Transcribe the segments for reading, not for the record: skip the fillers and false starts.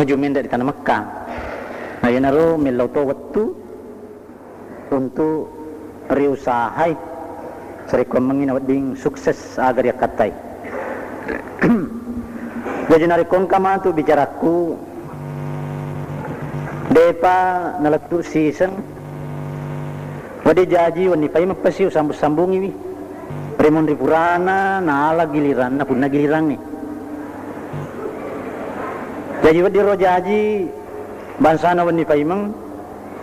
menuju mendak di tanah Mekah. Nah yanaro melauto waktu untuk riusahai serikon menginawat ding sukses agar ya katai. Jadi narikon kama tu bicaraku depa nalatu season wadi jaji wani pai mapasiu sambung-sambungi wi remon ripurana nala giliran na punna giliran ni. Jadi wadi rojaji bansana wani pai mang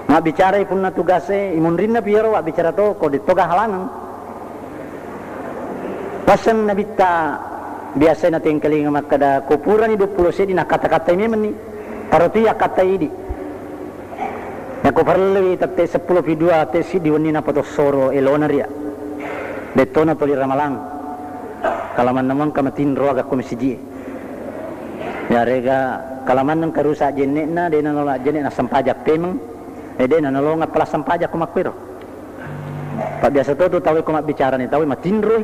ma bicara punna tugase imun rinna piero wa bicara to ko di toga halangan. Pasan nabita biasa na tingkaling makada kupuran 20 sedi na kata-kata ini meni paroti ya kata ini ya ko parle tatte 10 video te si diwani na poto soro elonaria betona toli ramalang kalaman namang kamatin roga komisiji ya rega kalaman nang karusa jenne na de na nola jenne na sampajak temeng de na nolonga pala sampajak ko makwiro pa biasa to tawi ko bicara ni tawi matinro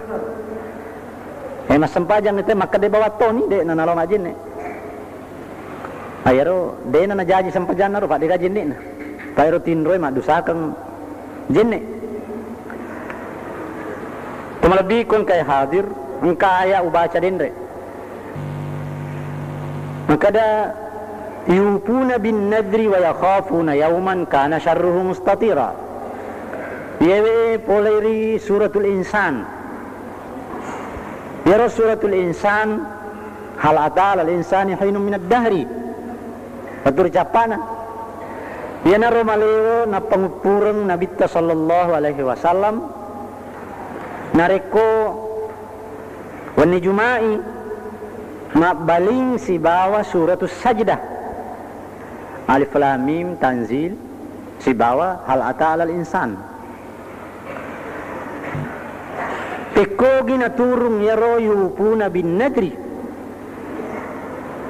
mas sampajang itu maka de bawa toni de na nalong ajin ne ayaro de na najaji sampajana ro pak de gajin ne pairo tinroy ma dusakang jenne tumalabi kon kay hadir ang kaya ubaca dendre maka da yupuna bin nadri wa yakhafuna yawman kana syarruhu mustatira yewe poleri suratul insan ya suratul insan hal ata'ala al-insani hinum minad dahri patur capana ya na romalewo na pangupurang nabita sallallahu alaihi wasallam nareko wani jumai mabaling si bawa suratul sajdah alif lam mim tanzil si bawa hal ata'ala al-insan Pekogi na turung yaro yupuna bin nadri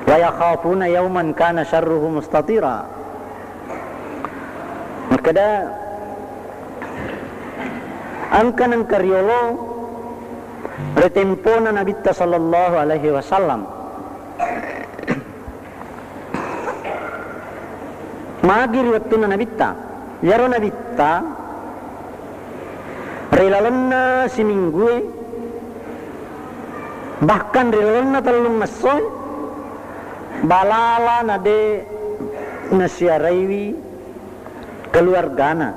wa yakhafuna yawman kana syarruhu mustatira. Makada angka ng karyolo retempo na nabita sallallahu alaihi wasallam magir waktu na nabita yaro nabita relalan na si minggu bahkan relalan na talong masoy balala na de nasyaraywi keluargana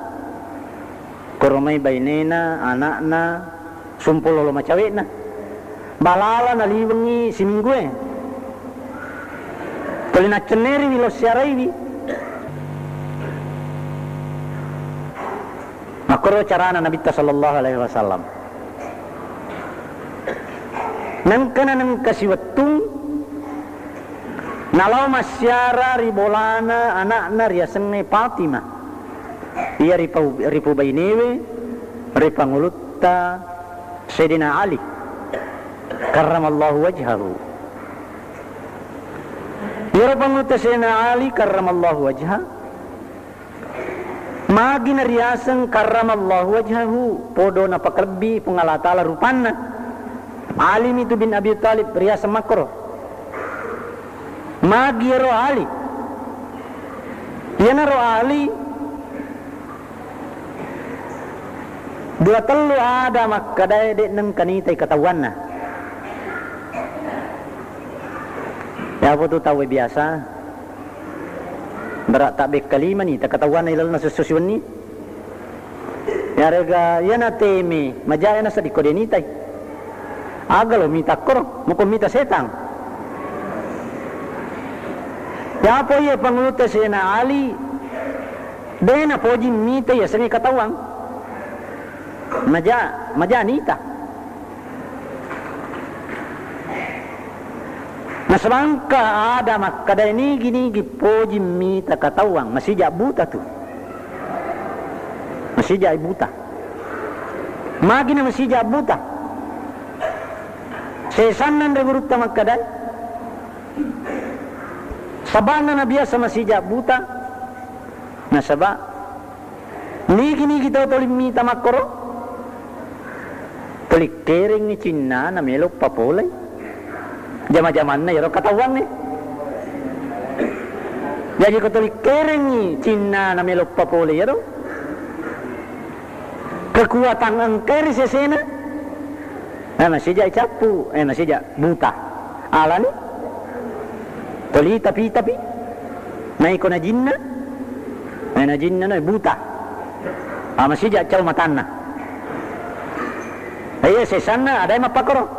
koromay baynena anak na sumpulolo macawe na balala na liwangi si minggu tulina ceneri wilo syaraywi makro carana Nabi sallallahu alaihi wasallam nang kana nang kasiwattung nalaw masyara ribolana anakna riasenne Fatimah iya ripu bainewe ripangulutta Sayyidina Ali karramallahu wajhahu iya ripangulutta Sayyidina Ali karramallahu wajhahu magi na riasang karramallahu wajhahu podo na pakarbi pengalatala rupanna alim itu bin Abi Talib riasang makro magi ro Ali yana ro Ali dua telu ada makadai dek nang kanitai katawan na ya apa tu tahu biasa berat tak baik kalima ni tak ketahuan ilal na sususun ni ya rega yana teme majaya na sa di kodenitai agalo mita koro muko mita setang ya po ye panguluta Sayyidina Ali dena poji mita ya seni katawang maja nita nasabangka ada makada ini gini gipoji mita katawang masih jak buta tu masih jak buta magina masih jak buta sesanan regurutta makada sabana na biasa masih jak buta nasaba ni gini kita tolim mita makoro tolik kering ni Cina na melok papolay jama-jaman na yaro katawang ni Jadi katolik kerengi Cina na melok papole ya dong. Kekuatan angkeri sesena. Masih jadi capu, masih jadi buta. Ala ni. Toli tapi. Naik kona jinna. Na jinna na buta. Masih jadi caw matana. Ayo sesana ada yang mapakoro.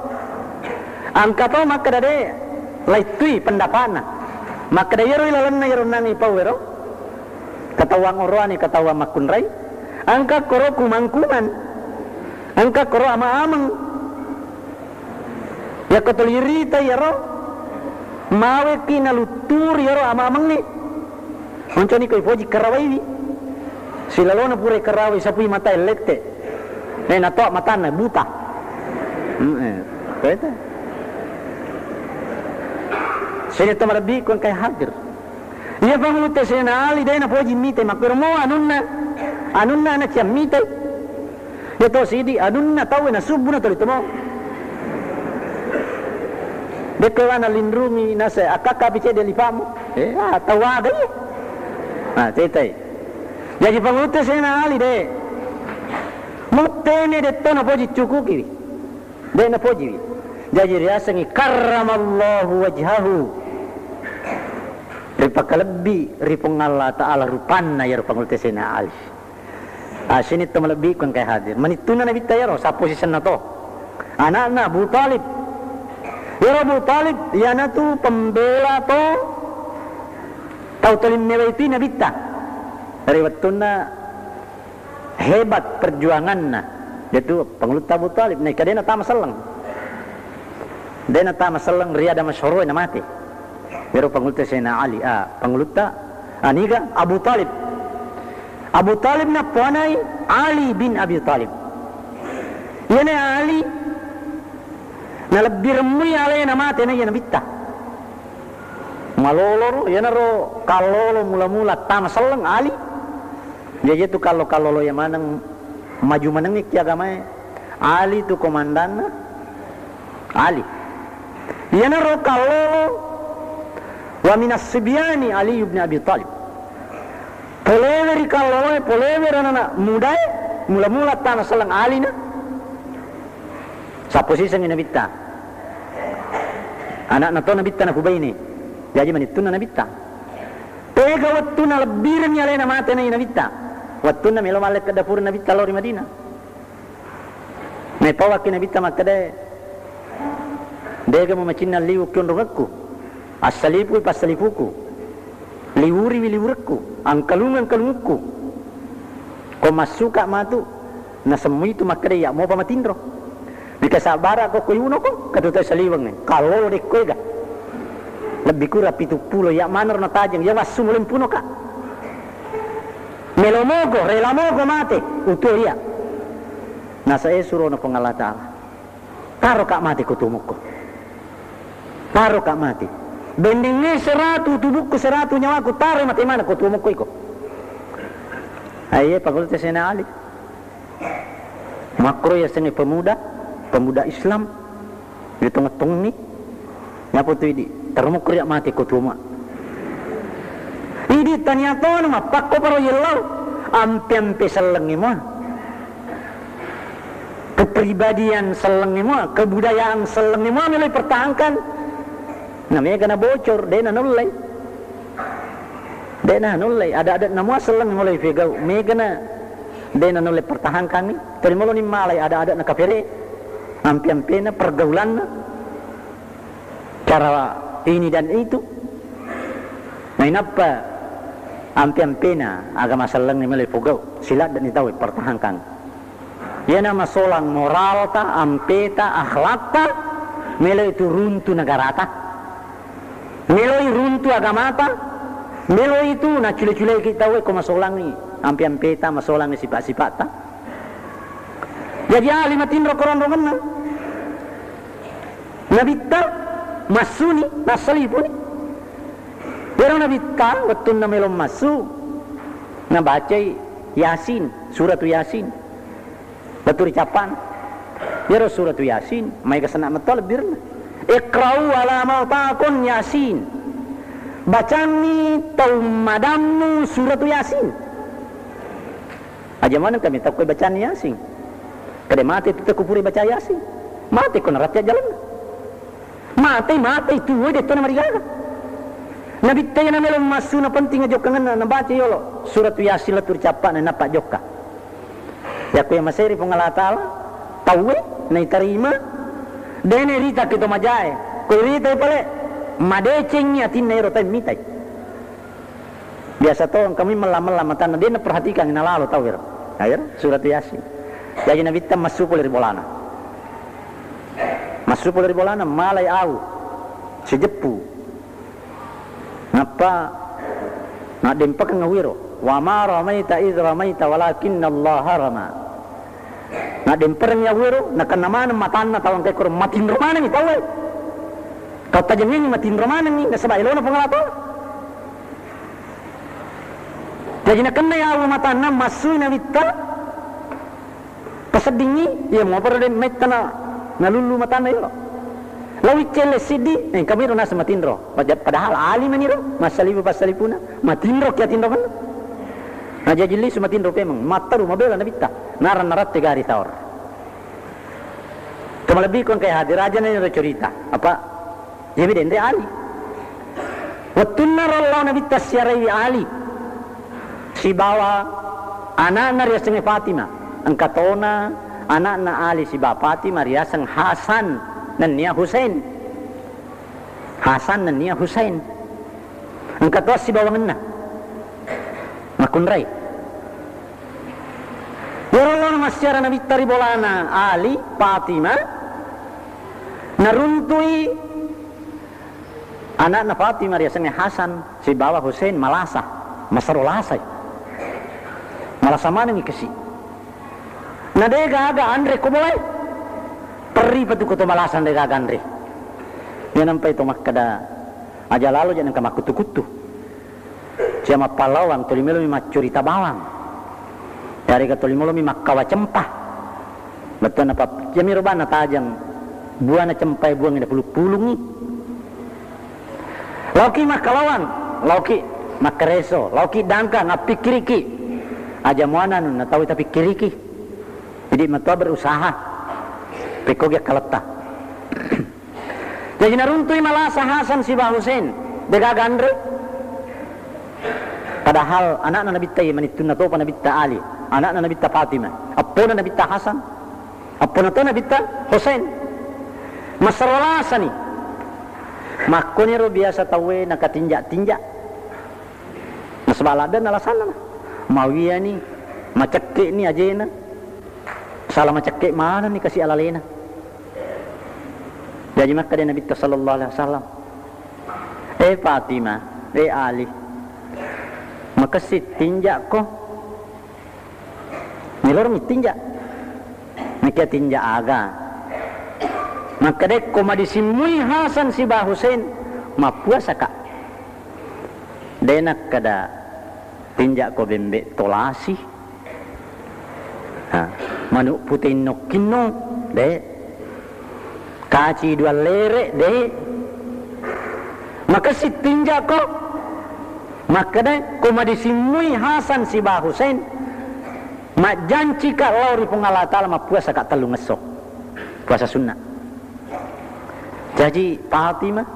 Angka to maka dade laitui pendapana. Maka dade yero ilalan na yero nani pawero. Katawang orwani katawang makunrai. Angka koro kumangkuman. Angka koro ama-amang. Ya katolirita yero. Mawe kinalutur yero ama-amang ni. Onco ni koi poji karawai ni. Silalona pure karawai sapui mata elete. Nato matana buta. Kata. Saya tamarabi kon kay hadir. Ia pangulute sena ali dai na poji mite makero mo anunna na ciam mite. Ya to sidi anunna tawe na subu na tolito mo. Dekewana lindrungi nasa akaka bice de lipamu. Tawaga ye. Tetai. Jadi pangulute sena ali dai. Mutene detto na poji cukuki. Dai na poji. Jadi riasangi karramallahu wajhahu. Ripakalebi ripong Allah Ta'ala rupanna ya rupangulite sena ali. Sini to malebi kon kay hadir. Manituna na bitayaro sa posisyon na to. Anak Abu Talib. Ya Abu Talib yana tu pembela to. Tau tolim mewaiti na bitta. Dari wattuna hebat perjuanganna. Yaitu pangulut Abu Talib naik kadena tama selang. Dena tama selang riada masyhur na mati. Pero pangulut Sayyidina Ali, pangulut aniga Abu Talib. Abu Talib na panay Ali bin Abi Talib. Yana Ali na labirmui alay na mati na yana bitta. Maloloro yana ro kalolo mula-mula tama selang Ali. Dia tu kalau lo yang manang maju manang ni agama Ali tu komandan Ali. Dia na ro kalau wa minas sibyani Ali ibn Abi Talib. Poleveri kalau polever anak muda mula-mula tanah selang Ali na. Sa posisi ni nabita. Anak na to nabita na kubay ni. Jadi manitu na nabita. Pega waktu na lebir ni alay na mate na nabita. Waktu na melo malek ke dapur nabita lori Madinah. May pawak ki nabita makade. Dega mo macin na liu kyon rungakku. Asalipu pasalipuku. Liwuri liwurku. Angkalungku. Ko masuka matu na semui tu makade ya mo pamatindro. Bika sabara ko kuyuno ko katutoy saliwang ni. Kalau de koega. Lebih kurang 70 ya manor na tajang ya wasu mulin puno ka. Melomogo, relamogo mate utul ya. Nasa esuro na pong Allah Ta'ala. Taro ka mati kutumuk ko. Taro ka mati. Bendingnya 100 tubuk ko 100 nyawa ko taro mati mana kutumuk ko iko. Aye pagulit Sayyidina Ali. Makro ya seni pemuda Islam. Di tengah-tengah ni. Nyapo tu ini terumuk kriak mati kutuma. Ini tanya-tanya nama pakko paro yelau ampe selengi mo. Kepribadian selengi mo, kebudayaan selengi mo mulai pertahankan. Namanya kena bocor, dena nulai. Ada nama selang mulai figau. Me kena dena nulai pertahankan ni. Terima lo ni malai ada nak kafiri. Ampe na pergaulan na. Cara ini dan itu. Main apa? Ampe na agama selang ni mulai figau. Silat dan itawi pertahankan. Ya nama solang moral ta, ampe ta, akhlak ta. Melo itu runtuh negara ta. Melo runtuh agama ta. Melo itu na cule-cule kita we ko masolang ni. Ampe ta masolang ni sifat-sifat ta. Jadi alimatin rokoron-rokoron na. Nabita masuni nasalipu ni. Pero nabita waktu na melom masu na baca Yasin, surat Yasin. Betul ucapan. Pero surat Yasin, mai kesana metol birna. Iqra'u ala mautakum Yasin. bacani tau madamu surat Yasin. Aja mana kami tak kau bacaan Yasin. Kada mati tu kupuri baca Yasin. Mati kau naratya jalan. Mati tu dia tu nama dia. Nabi tayo na melong masu na penting aja kangen na baca yolo surat Yasin la turcapa na napa joka. Ya ku yang maseri pengalata tahu na iterima dene rita kita majae. Ku rita pale madecengnya tinero tay mitai. Biasa to kami melam-melam matan dia na perhatikan na lalu tahu ya. Air surat Yasin. Jadi Nabi ta masuk dari bolana. Masuk dari bolana malai au. Sejepu. Napa nak dempak ngawiro. Wa ma ramaita iz ramaita walakinna Allah rama. Nak demper ngawiro nak naman matan na tawang kay kur matin romana mi tahu. Kau tajamnya matin romana ni nasaba ilona pangalato. Jadi nak kena ya matan na masuk na witta. Pasadingi ya mo para den metana nalulu matan na yo. Lawi cele sidi kami ro nas matindro padahal alim ni ro masalibu pasalipuna matindro kya tindro kan na jajili sumatindro pemang mataru mabela na bitta naran narat tegari taur kemalabi kon kay hadir aja na cerita apa jadi dende ali watunna Allah na bitta siarai ali si bawa anak riasang Fatima angkatona anak na ali si ba Fatima riasang Hasan dan Nia Husain Hasan dan Nia Husain angkat was si bawang na makunray yarolong masyara nabi taribolana Ali Fatima naruntui anak na Fatima riasanya Hasan si bawa Husain malasa masarolasay malasa mana ni kasi nadega aga andre kumulay perri patu ko malasan de gagandre yan ampai to makkada aja lalu jangan ka makutu-kutu siya mapalawang tulimelo mi macurita bawang dari ka tulimelo mi makkawa cempah betul apa jami robana tajang buana cempai buang ina pulung-pulungi lauki makalawang lauki makareso lauki dangka ngapikiriki aja muana nun tahu tapi kiriki jadi matua berusaha Pekogya kalata. Jadi naruntui malasa Hasan si Bah Husain degagandre. Padahal anak Nabi Tayyib manitun nato pa Nabi Ali, anak Nabi Fatimah, apo na Nabi Hasan, apo na to Nabi Husain. Masarwalasa ni. Makoniro biasa tawe nakatinja-tinja. Masbaladan alasan mawiya ni macekke ni ajena. Salah macekke mana ni kasih alalena. Jadi maka dia Nabi sallallahu alaihi wasallam Fatimah Ali maka si tinjak ko nilor mi tinjak maka tinjak aga maka dek ko madisimui Hasan si Bah Husain mapuasa ka denak kada tinjak ko bembe tolasi manu putin no kinno de kaci dua lere deh maka si tinjak ko maka deh kuma disimui Hasan si Bah Husain mak janci ka lauri pengalata lama puasa kak telu ngesok puasa sunnah jadi Fatimah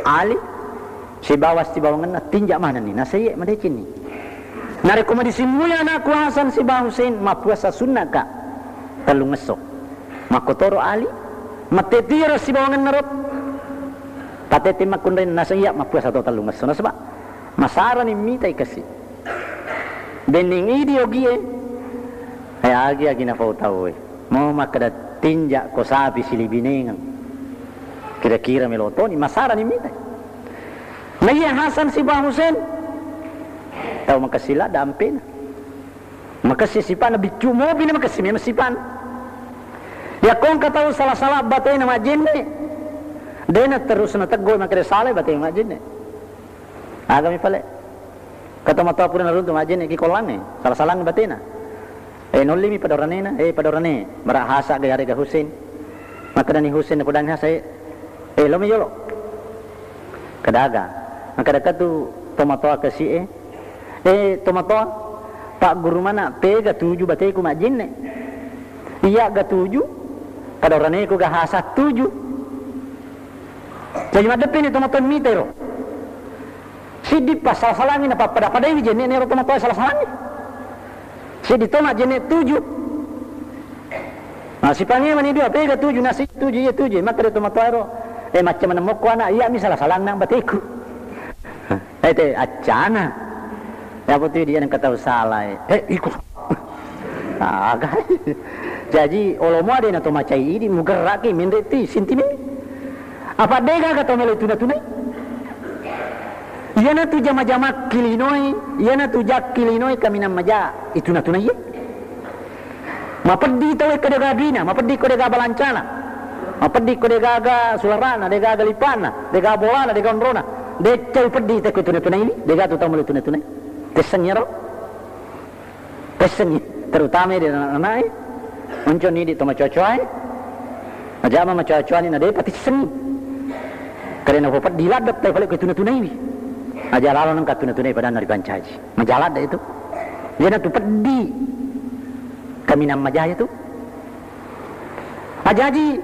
Ali si bawas si bawangan tinjak mana nih nasayek madecin nih nari kuma disimui anakku Hasan si Bah Husain mak puasa sunnah kak telu ngesok makotoro Ali matetira si bawangan narot pateti makunrin nasaya mapuasa to talungas so nasaba masara ni mitai kasi bening idiogie ay agi na pautaw mo makada tinja ko sabi silibinengan kira-kira meloto ni masara ni mitai naya Hasan si Bah Husain tahu makasila dampin makasisipan na bicu mo bina makasimi masipan ya kong kataw salah-salah batay na majinne dena terus na taggoy makere salay batay na majinne agami pala katamata pura na runto majinne kikolang salah-salah batay na noli mi padorane na padorane marahasa gayari ga Husain makada ni Husain na pudang hasa lomi yolo kadaga maka dekat tu tomatoa kasi tomatoa pak guru mana pega 7 batei ku majin ne iya ga 7 kada orane ku ga hasa 7 jadi madep ini tomatoa mitero sidi pasal salangin apa pada ini jene ne tomatoa salah salangin sidi toma jene 7 nah si pange mani dia pega 7 nasi 7 ya 7 maka dia tomatoa ro macam mana mokko anak iya misalah salang nang batiku ete acana ya putih dia yang kata salah ikut agak jadi olomo ada na to macai ini mugeraki mindeti sintimi apa dega kata mele tuna iya na tu jama-jama kilinoi iya na tu jak kilinoi kami nam maja itu na tuna iya mapedi tawe kadega dina mapedi kadega balancana mapedi kadega ga sularana dega galipana dega bolana dega onrona decel pedi te tuna ini dega tu tahu mele tuna tesennya terutama di anak-anak muncul ni di toma cocoy aja ama cocoy ni nade pati seni karena apa diladat te balik ke tuna ini aja lalu nang tuna pada nari pancaji majalat dah itu dia na tu pedi kami nama jaya tu ajaji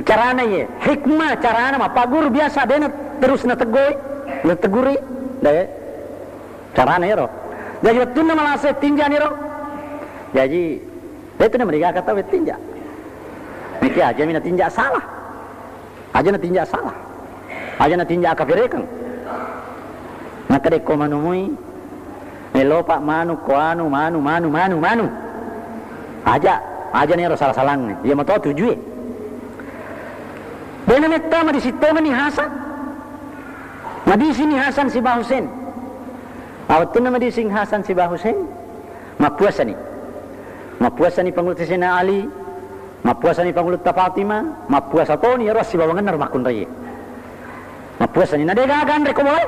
carana ye hikmah carana mah pagur biasa dia terus na tegoi na teguri dah carana ya roh jadi waktu nama laseh tinja ni roh jadi itu nama mereka kata tinja ini aja mina tinja salah aja na tinja salah aja na tinja kafirekan maka deko manumui melopak manu koanu manu aja nih roh salah-salang nih dia mau tahu tujuh benar meta di situ ni Hasan di sini Hasan si Bah Husain awat nama di sing Hasan si Bah Husain mapuasa ni pangulut Sayyidina Ali mapuasa ni pangulut Fatimah mapuasa to ni ros si bawangan narmakun raya mapuasa ni nadega gandre ko boleh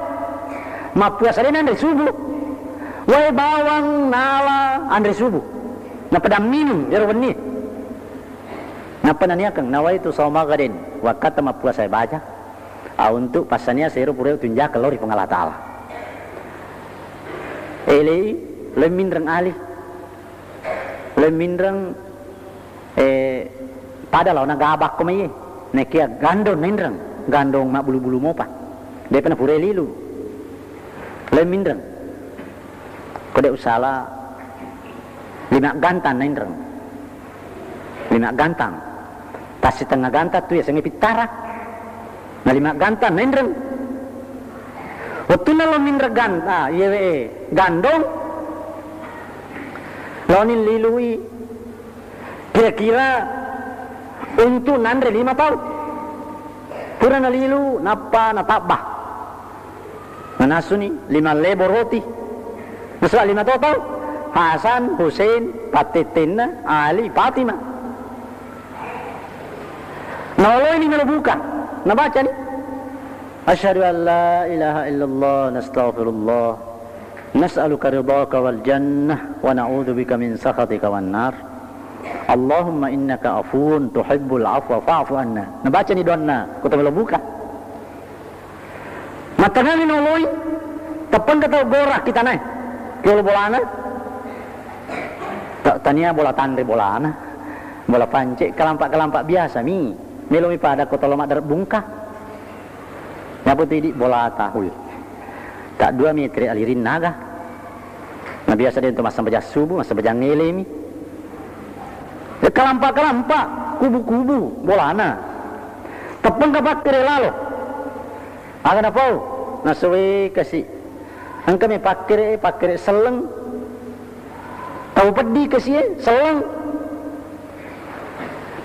mapuasa ni andre subuh wae bawang nala andre subuh na pada minum jero wenni napa nania kang nawaitu saumagadin wa kata mapuasa baca untuk pasannya seru pura tunja kelori pengalah taala ele lemindrang ali lemindrang pada law nagabak ko may nekia gandong mindrang gandong mak bulu-bulu mo pa de pernah pura lilu lemindrang kode usala 5 gantan mindrang 5 gantang tas setengah ganta tu ya sengipit tarak na 5 gantan mindrang waktu na lo mindra ganta yewe gandong lonin lilui kira-kira untuk nandre 5 tahun pura na lilu napa natabah manasuni 5 lebor roti masuk 5 tahun Hasan, Husain, Patitina, Ali, Fatimah nawalo ini buka nabaca nih asyhadu an la ilaha illallah nastaghfirullah nas'aluka ridhaka wal jannah wa na'udzubika min sakhatika wan nar Allahumma innaka afuwun tuhibbul afwa fa'fu anna nabaca nih doana kota buka matana ni noloi tepan kata gorah kita naik kalau bolana tak tania bola tandre bolana bola pancik kelampak biasa mi melomi pada kota lomak dar bungkah ya putih di bola tahu tak 2 meter alirin naga nah biasa dia untuk masa baca subuh masa baca ngele mi kelampak kubu-kubu bolana tepung kapak kere lalo akan apa nasuwe kasih angka me pakere seleng tahu pedi kasih seleng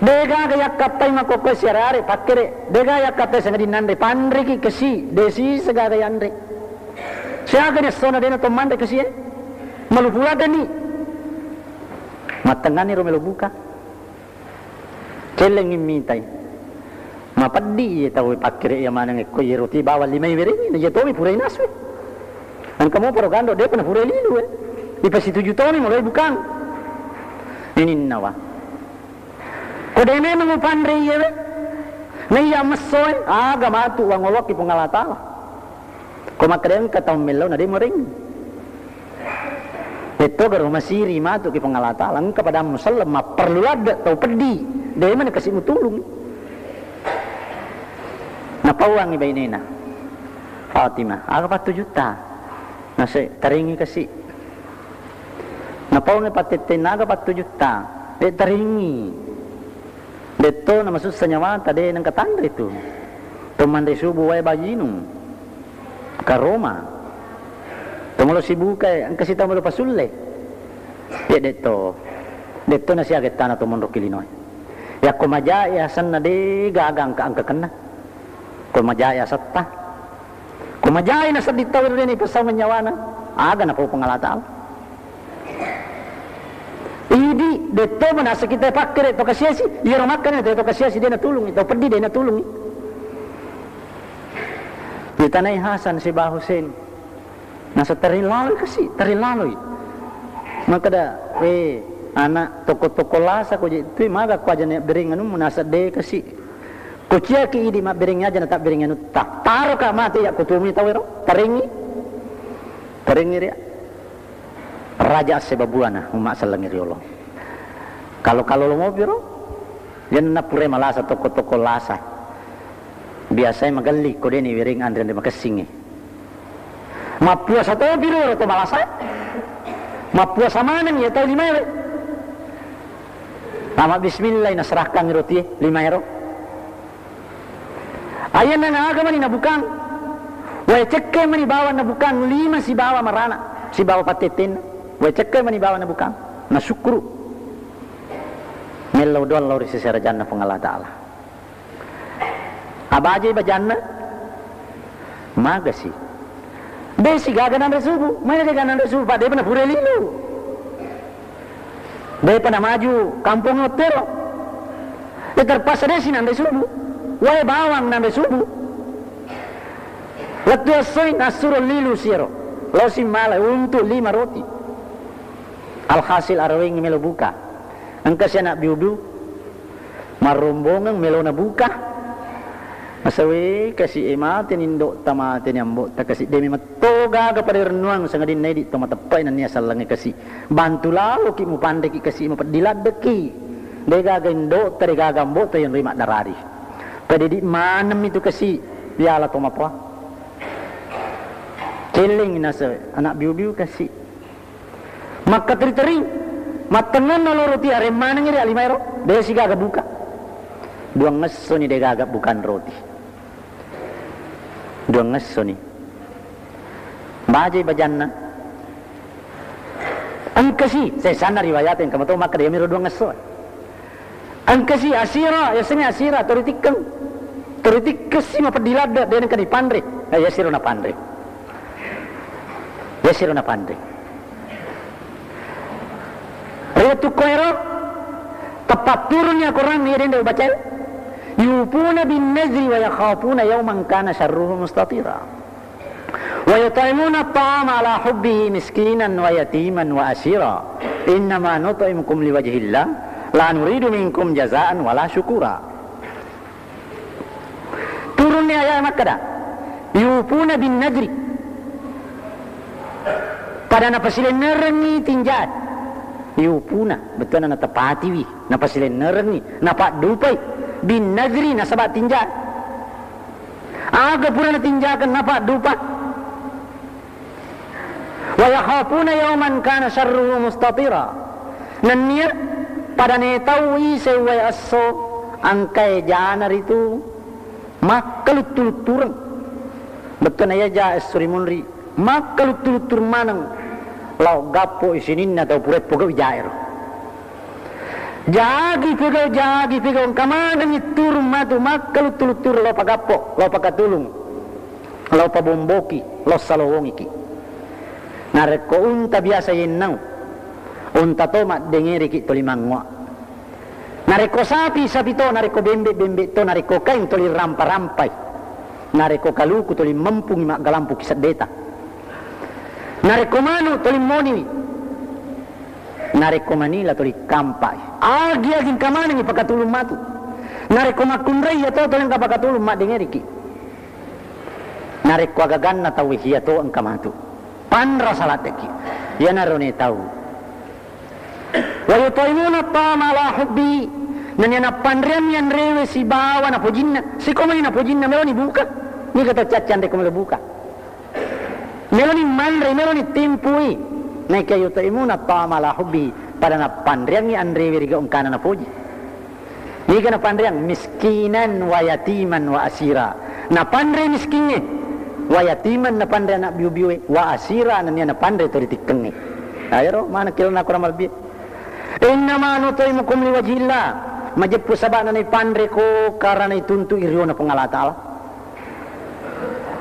dega gaya kapai makoko siarare pakere dega ya kapai sengadi nande pandri ki kasih desi segala yandre siaga ne sona dena tomande kasih malupula dani matengani ro melubuka celeng mintai mapadi ye tahu pakere ya mana ngeko ye roti bawa 5 mere ni ye tomi pura inaswe an kamu porogando de pernah pura lilu di pasi 7 tahun mulai bukan ini nawa kode memang pandre ye ne ya mesoy aga matu wangolok ki pengalatala Kumakadang katong melaw na di mo ring. Ito garo masiri mato ki pangalatalang kepada musallam perlu ada tau pedi. Dahil man kasih mo tulong. Napawang iba inina. Fatima, aga 4 juta. Nasi taringi kasi. Napawang ipatitin aga 4 juta. Taringi. Dito na masus sa nyawa tadi nang katandri tu. Tumandai subuh way bajinum. Ka Roma. Tumulo Cebu kay ang kasita mo pasulle. Dito na siya getana tumundo Illinois. Ya kumajaya san na di gagang ka ang kakana. Kumajaya satta. Kumajaya na sa dito rin ipasama nyawa na. Aga na po pangalataal. Idi dito mo nasa kita pakir ito kasi si iro makan ito kasi si dia natulong ito perdi dia natulong. Kita na Hasan si Bah Hussein nasa tarilaloy kasi tarilaloy makada anak toko-toko lasa ko itu maga ko aja ne bering anu nasa de kasi kucia ki idi ma bering aja na tak bering anu tak taro ka mati ya kutumi tawero taringi dia raja sebabuana umak salangir Allah kalau lo mau biro yan na pure malasa toko-toko lasa biasanya magali ko din iwiring andren di makasingi mapuasa to biro to malasa mapuasa manang ya tahu 5 euro nama bismillah nasrahkan roti 5 euro ayan na aga mani nabukang way cekke mani bawa nabukang 5 si bawa marana si bawa patitin way cekke mani bawa nabukang nasukru melaw doan lori sesera janna pengalah ta'ala abaje ba janna magasi besi gaganan resubu mana dia gaganan resubu pak dia pernah pura lilu dia pernah maju kampung hotel dia terpaksa dia sinan resubu wae bawang nan resubu waktu asoi nasuro lilu siro losi mala untuk 5 roti alhasil arwing melo buka angkas anak biudu marombongan melo na buka masawi kasi imatin indo tamatin yambo ta kasi demi matoga kepada renuang sangadin nai di tomatapay na niya salangi kasi bantu lalo ki mo pandai ki kasi mo diladeki dega gendo tari gagambo to yung rima darari pwede di manam itu kasi biala to mapwa keling nasa anak biu-biu kasi maka teri matengan na roti are manang iri 5 euro dia si gaga buka dua ngeso ni dia gaga bukan roti dua ngeso ni bajai bajanna angkasi saya sana riwayatin kamu tahu maka dia miro dua ngeso angkasi asira ya sini asira toritik kasi mapedilada dia kan dipandre ya siro na pandre Ratu koero tepat turunnya Quran ni dia baca yufuna bin nazri wa yakhafuna yawman kana syarruhu mustatira wa yut'imuna at-ta'ama ala hubbihi miskinan wa yatiman wa asira innama nut'imukum liwajhillah la nuridu minkum jazaan wala syukura turunnya ayat Makkah yufuna bin nazri pada napasilen nerengi tinjat yufuna betul na tepati wi napasilen nerengi napak dupai bin nazri na sabat tinjat aga pura na tinjakan napak dupa wa yakhafuna yawman kana syarruhu mustatira nannya pada ne tawi sewai asso angkai janar itu makkalutul betul na ya ja surimunri makkalutul manang lau gapo isinin na tau puret pogo jair jagi pegau kamana ni turun matu makkalutul lau pagapo lau pakatulung lau pabomboki lau salowongiki nareko unta biasa yenau unta tomat dengeri ki tolimangwa nareko sapi to nareko bembe to nareko kain toli rampai nareko kaluku toli mempung mak galampu kisat deta nareko manu toli moni nareko manila toli kampai agi kamana ni pakatulung matu nareko makunrai atau toli pakatulung mak dengeri ki narik wagagan na tawi hiyato ang kamatu panra salateki ya narone tahu wa yutaimuna ta'ama ala hubbi nan yana panriam yan rewe si bawa na pujinna si komai na pujinna meloni buka ni kata cacan de komai buka meloni manre meloni timpui na kaya yutaimuna ta'ama ala hubbi pada na panriam yan rewe riga ungkana na puji ni kana panriam miskinan wa yatiman wa asira na pandre miskinnya wa yatiman na pandre anak biu-biu wa asira na pandre to ditikeng ni ayo mana kilo na kuramal bi inna ma nutaimukum liwajhillah majeppu sabana ni pandre ko karana ituntu iriyo na pangalata Allah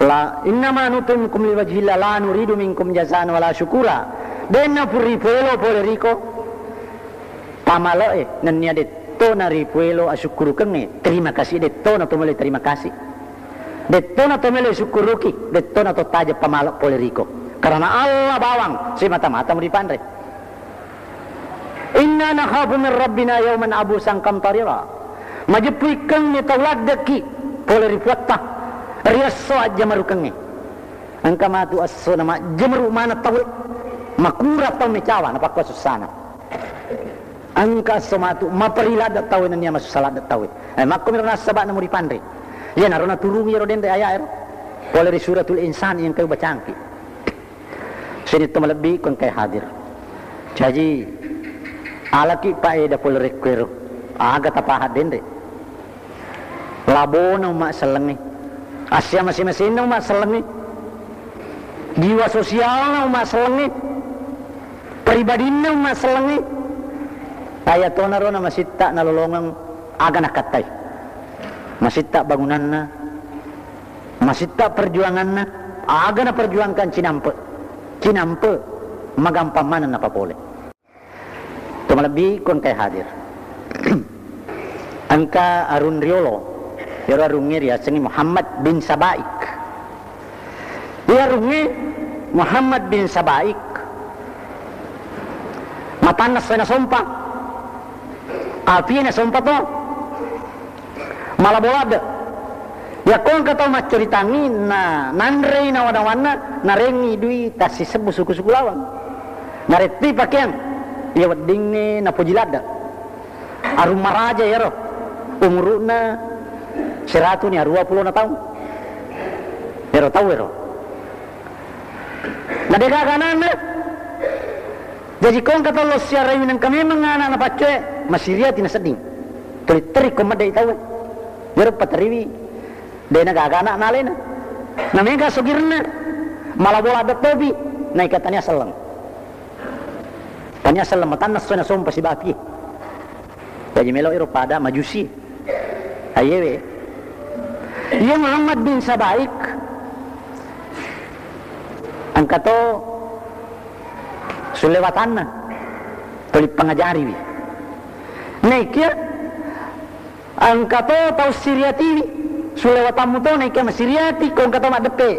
la inna ma nutaimukum liwajhillah la nuridu minkum jazaan wala syukura denna puri polo pole riko pamalo nanya de to na ripuelo asyukuru kenge terima kasih de to na tumole terima kasih de to na tumole syukuruki de to na to taja pamalok poleriko karena Allah bawang si mata-mata mu dipandre inna nakhafu min rabbina yawman abusan kamtarira majepui kenge tawlad deki poleripuatta riaso aja marukenge angka matu asso nama jemru mana tawul makura taw mecawa na pakwa susana angka somatu maperila dat tawe nanya masuk salat dat tawe makko mirna sabak na muri pandre ya narona turungi ro den aya ero poleri suratul insan yang kau bacangki sini to lebih kon kay hadir jadi alaki pa eda poleri kwero aga tapahat den de labono mak selengi asya masing-masing mak selengi jiwa sosial mak selengi pribadina mak selengi ayat to naro na masita nalolongang aga nakatay masita bangunan na masita perjuangan na aga na perjuangkan cinampe magampamanan na papole to malabi kon kay hadir angka arun riolo pero arungir ya sengi Muhammad bin Sabaik ya arungi Muhammad bin Sabaik mapanas na sompa alpina sompa to malabolada ya kong kata mas ceritangi na nanrei na wadawana narengi dui tasi sebu suku-suku lawang nareti pakaian ya weddingne na pujilada arum maraja ya roh umuruna 100 ni 20 na tahun ya roh tahu ya roh na deka kanan jadi kong kata lo siara yunan kami mengana na pacwe masiriati na seding teri komadai tahu jero patriwi dena gagana nalena namega sugirna malabola da tobi naik katanya selang tanya selang matanas sona sompa si baki jadi melo iro pada majusi ayewe iya Muhammad bin Sabaik angkato sulewatanna tolip pangajari wi naikya angkato tau siriati sulewatamu to naikya masiriati kong kato madepe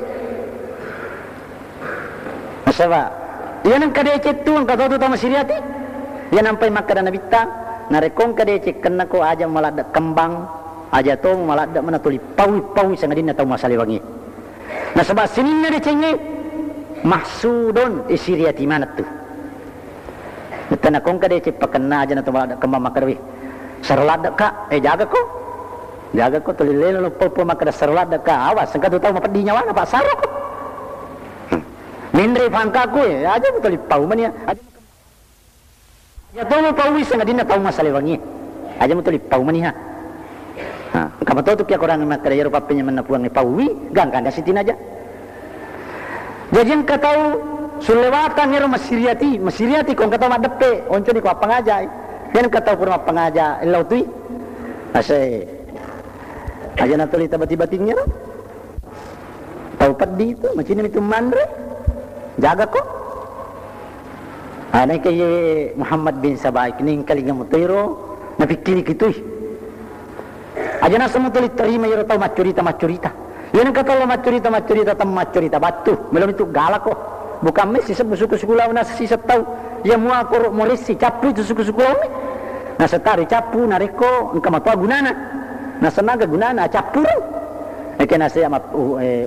masaba yan ang kadecek tu angkato tu tau masiriati yan ampai makada nabita narekong kadecek kena ko aja malada kembang aja to malada mana tuli pawi sangadin na tau masaliwangi nasaba sinin na decenge mahsudon isiriati mana tu Tana kong kadecek pakena aja na tau malada kembang makarwi sarlada ka jaga ko tulilelo no popo makada sarlada ka awas sangka tu tahu mapadi nyawa na pak sarok mindre fangka ko aja betul pau mania aja ya to mo pau wis ngadina tahu masalewangi aja betul pau mania ha kamu tahu tu kia korang makada yaro papenya menapuang ni pau wi gang kanda sitin aja jadi yang katau sulewatan yaro masiriati kong katau madepe onco ni ko apa ngajai yan kataw ko na pangaja ilaw tuy kasi aja na tuloy tabati-bating niya no tawpad dito machinam itong manre jaga ko anay kay Muhammad bin Sabay kining kalinga mo tuyro napikilik ito'y aja na sa mo tuloy tarima yaro taw macurita yan ang kataw macurita batu melon ito gala ko bukan mes sisa suku-sukulaw na sisa taw ya mua koro morisi capu itu suku-suku lami na setari capu nareko engka matua gunana na senaga gunana capu kena saya ama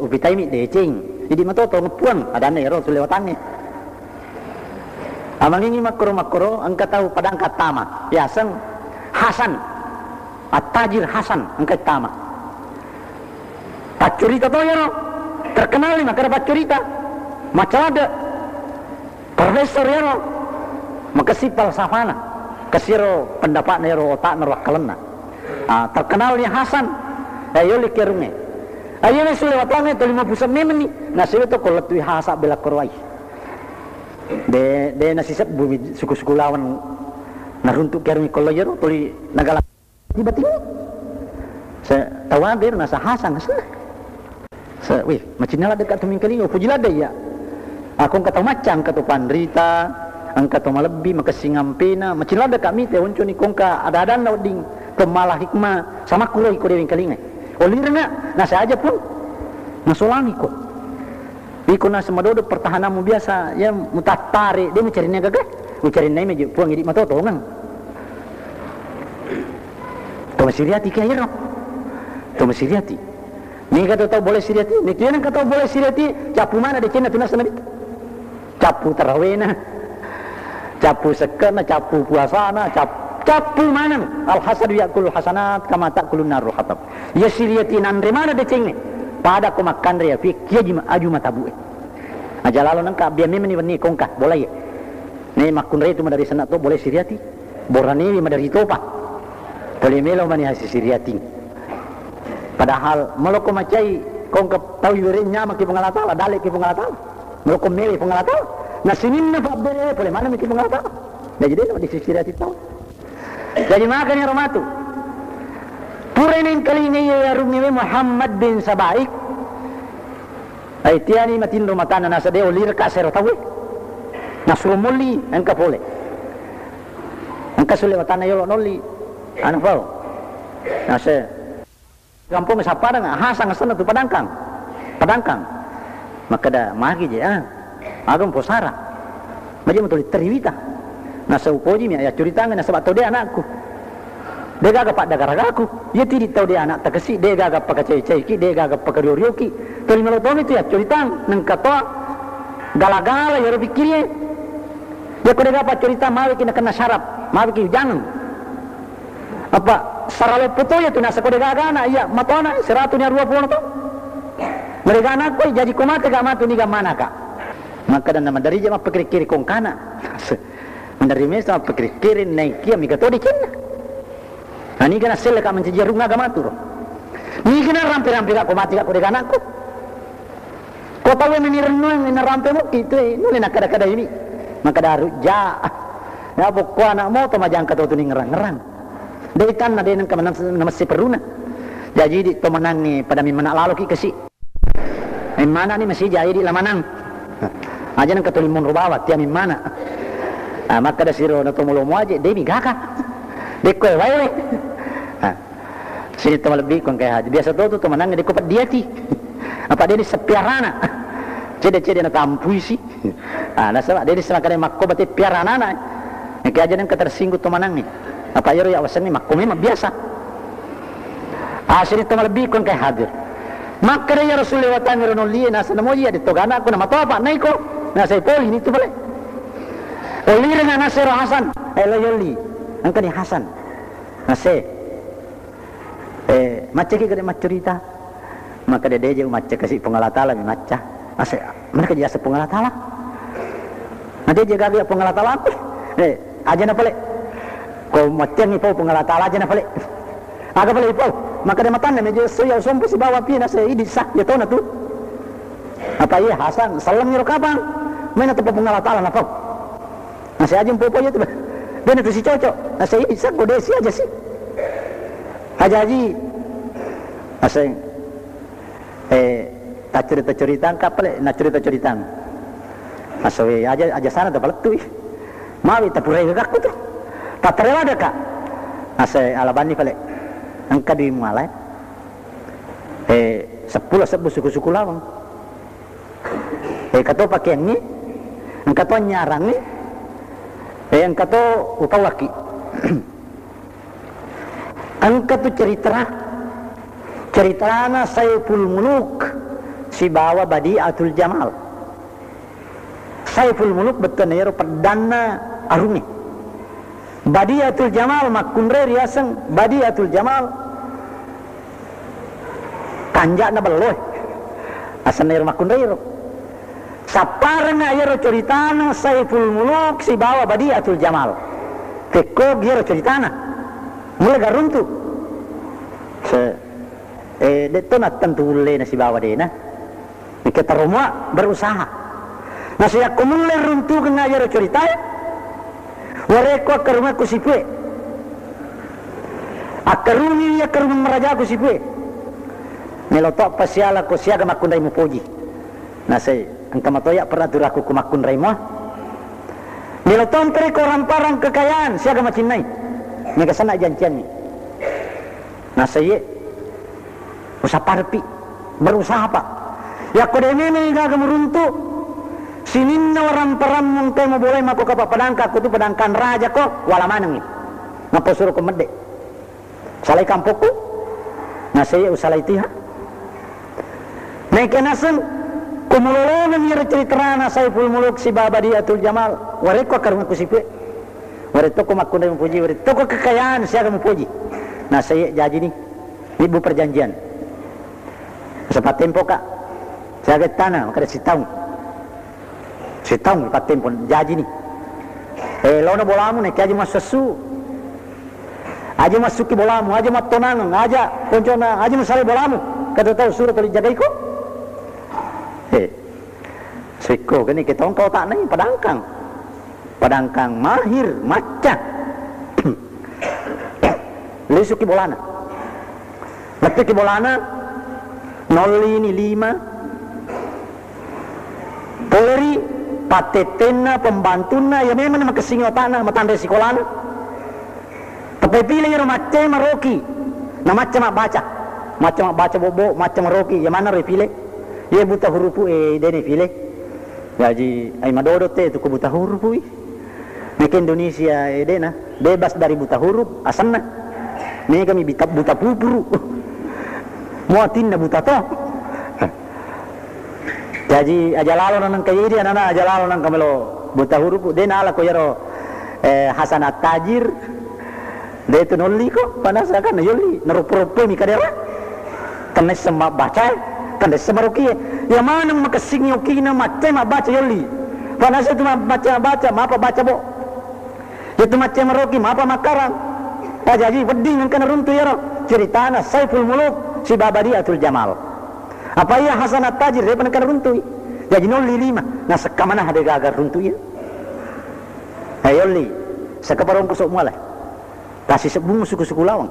upitai mi decing jadi matoto ngepuang ada nero sulewatannya amangingi makro angka tahu padang katama biasang Hasan At-Tajir Hasan angka tama pacurita to ya no terkenal ni makara pacurita macam ada profesor ya no makasipal safana kasiro pendapat nero otak nero akalena terkenalnya Hasan ayo likerunge ayo mesul watane to 50 memen ni nasibe to kolatui hasa bela korwai de nasisap bumi suku-suku lawan naruntuk kerunge kolojero tuli nagala tiba-tiba saya tawadir nasa Hasan wih macam nala dekat tu mingkalingo pujila daya aku kata macam kata pandrita angka to malebbi makasingampina macam nala kami te onco ni kongka ada nauding to malah hikmah sama kuloi ko dewing kalinga olirna nasa aja pun nasulangi ko iko nasa madodo pertahananmu biasa ya mutatare dia mencari gaga mencari nai meje puang idi matoto ngang to masiriati kaya no to masiriati ni kata tahu boleh siriati ni kian kata boleh siriati capu mana de cina tunas nabi capu tarawena capu sekena capu puasana capu mana al-hasad yakul hasanat kama takulun narul hatab ya siriati nan remana de cing pada ko makan ria fi kiaji aju matabu aja lalu nangka biar memeni bani kongka boleh ya ni makun ria itu dari sana to boleh siriati borani dari topa boleh melo mani hasil siriati padahal meloko macai kongka tahu yurinya maki pengalatala dalik ki pengalatala meloko meli pengalatala na sinin na pabere boleh mana maki pengalatala jadi dia di siriati tahu jadi makanya romatu purenin kali ini ya rumi Muhammad bin Sabaik ay tiani matin rumatana nasa deo lirka serotawi nasrumuli angka pole angka sulewatana yolo noli anu pau nasa kampung saparang Hasan sana tu padangkang maka dah magi je agam posara macam tu terwita nasa upoji mi ya curitangan nasa bato dia anakku dia gagap pak dagaraku dia tidak tahu dia anak takesi dia gagap pak cai-cai dia gagap pak riorioki toli melotong itu ya curitan nang kata gala-gala ya pikirnya dia kau gagap cerita mawi kena syarap mawi ki jangan apa saralo puto ya tu nasa kau gagana iya matona 120 tu mereka anak kau jadi kumate gak matu ni mana kak maka dan nama dari jema pikir-kiri kong kana dari mesa pikir-kiri naik kia mika to di kena ani kana sel ka mencejarung agama tu ni kana rampe-rampe ka ko mati ka ko de anakku ko tawe ni renung ni rampe mo itu ni nak kada-kada ini maka daru ja ya bokko anak mo to majang ka to ni ngerang-ngerang dari kan ada nang kamanan namasi peruna jadi di to manang ni pada min manak lalu ki kesi mana ni masih jadi di lamanang aja nang katulimun rubawa tiam mana maka da siro na to mulomo aja debi gaka dekko wae sini teman lebih kong kayak biasa tu temanang di kopat dia ti apa dia di sepiarana cede na tampui sih nasa dia di selakane makko bate piarana na kayak aja nang ketersinggung temanang ni apa yoro ya wasan ni makko memang biasa sini teman lebih kong kayak hadir maka dia Rasulullah tanya Ronoli nasa namo dia di togana aku nama apa naiko nasa ipoli ni tu boleh oli dengan Nasir Hasan elayoli angka ni Hasan nasa macam kita macam cerita maka dia je macam kasih pengalatala macam asa mereka jasa pengalatala nanti jaga dia pengalatala aja na pale ko macam ni po pengalatala aja na pale aga pale po maka dia matan meje saya sompo si bawa pi na saya idi sak ya tahu na tu apa iya Hasan salam ni rokabang mana tu pengalatala na po nasi aja po ya tu dia tu si cocok nasi idi sak ko desi aja sih Haji asing tak cerita kapal nak cerita asawe aja sana dah baletu mawi tapurai gak aku tu tak terela dah kak asai alabani pale angka di malai 10 suku-suku lawang kato pakai ni angka to nyarang ni angka to upawaki angka tu cerita ceritana Saiful Muluk si bawa Badi'atul Jamal. Saiful Muluk betul nero perdana arumi. Badi'atul Jamal makunre riaseng Badi'atul Jamal kanjak na beloy asan nero makunre ro. Saparna iro ceritana Saiful Muluk si bawa Badi'atul Jamal. Teko iro ceritana mulai garuntu. Dito na tantule na si bawa dena. Kita rumah berusaha. Nah siya kumulai runtu kena iro cerita. Wareko ke rumah kusipwe. Akaruni ya ke rumah meraja kusipwe. Melotok pasiala ko siya gamakundai mo poji. Nah saya angka matoya peratur aku kumakundai mo. Melotok tere ko ramparang kekayaan siya gamacinai. Mega sana janjian ni. Nah saya usah parpi berusaha pak. Ya ko dene gaga meruntu. Sinin na orang peram mungkin mau boleh mapo kapa pedangka aku tu pedangkan raja kok wala maneng ni. Ngapo suruh ko medek. Salai kampoku. Nah saya usalai tiha. Naik nasen kumulolona mir ceritrana Saiful Muluk si Badi'atul Jamal. Wareko karung aku sipe. Wareko ko makundai mupuji, wareko ko kekayaan siaga mupuji. Nah saya janji ni ibu perjanjian. Sempat tempo kak. Saya tanah maka si tahun empat tempo janji ni. Lawan bolamu nek aja mas sesu. Aja masuki bolamu, aja matonang, aja koncona, aja masale bolamu. Kata tahu suruh tali jagai ko. Seko kini kita kau tak nai padangkang mahir macam. Lesuki bolana. Letuki bolana. Noli ini 5. Poleri patetena pembantuna ya memang makasing otana matandai sekolahna. Tapi pilih yang macam maroki. Na macam baca bobo macam maroki. Yang mana repilih? Ye buta hurupu dene pilih. Jadi ai madodo te tu buta hurupu. Nek Indonesia dena bebas dari buta huruf asanna. Ni kami buta pupuru. Muatin na buta to. Jadi aja lalu nang kaya dia nana aja lalu nang kamelo buta huruf dena ala ko yaro Hasan At-Tajir de itu nolli ko panas kan yoli narupo-rupo mi kadera kan semua baca kan semaroki ya mana makasing yoki na macam baca yoli panas itu baca apa baca bo itu macam maroki apa makarang jadi wedding kan runtu yaro ceritana Saiful Muluk si Badi'atul Jamal. Apa ya Hasan At-Tajir dia pernah runtu. Jadi nolli 5. Nah sekamana ada gagal runtu ya. Ayoli sekaparong kusuk mulai. Kasih sebung suku-suku lawang.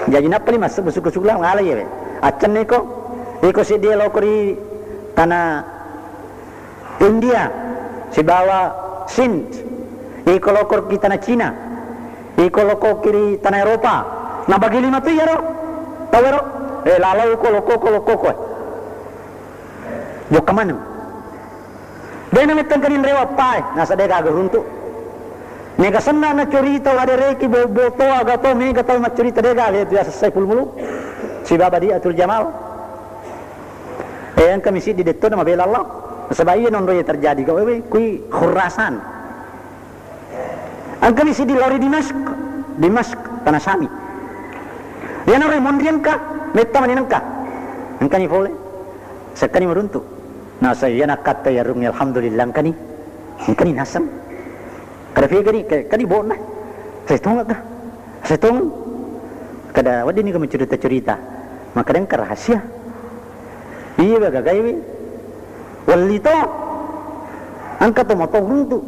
Jadi napa 5 suku-suku lawang ala ya. Acan iko si dia lokori tanah India si bawa Sind. Iko lokor di tanah Cina. Iko lokor kiri tanah Eropa. Nah bagi 5 tu ya ro. Tahu ro? Lalau ko. Yo kemana? Dia nak tengkarin rewa pai. Nasa dia kagak runtuk. Mega senang na cerita ada reki boto agato mega tahu mak cerita dia kagak biasa Saiful Muluk. Si Badi'atul Jamal. Yang kami si di deto nama bela Allah. Sebab ia non roya terjadi kau kui Khurasan. Ang kami si di lori Dimask tanah Sami. Dia nore mondrian ka, meta maninang ka. Ang kani boleh. Sekali meruntuk. Nah saya nak kata ya rumi alhamdulillah kani. Ang kani nasam. Kada kani bona. Saya tahu enggak? Saya tahu. Kada wadi ni kami cerita. Maka dan rahasia. Iya gagai we. Wali to. Angka to moto runtuk.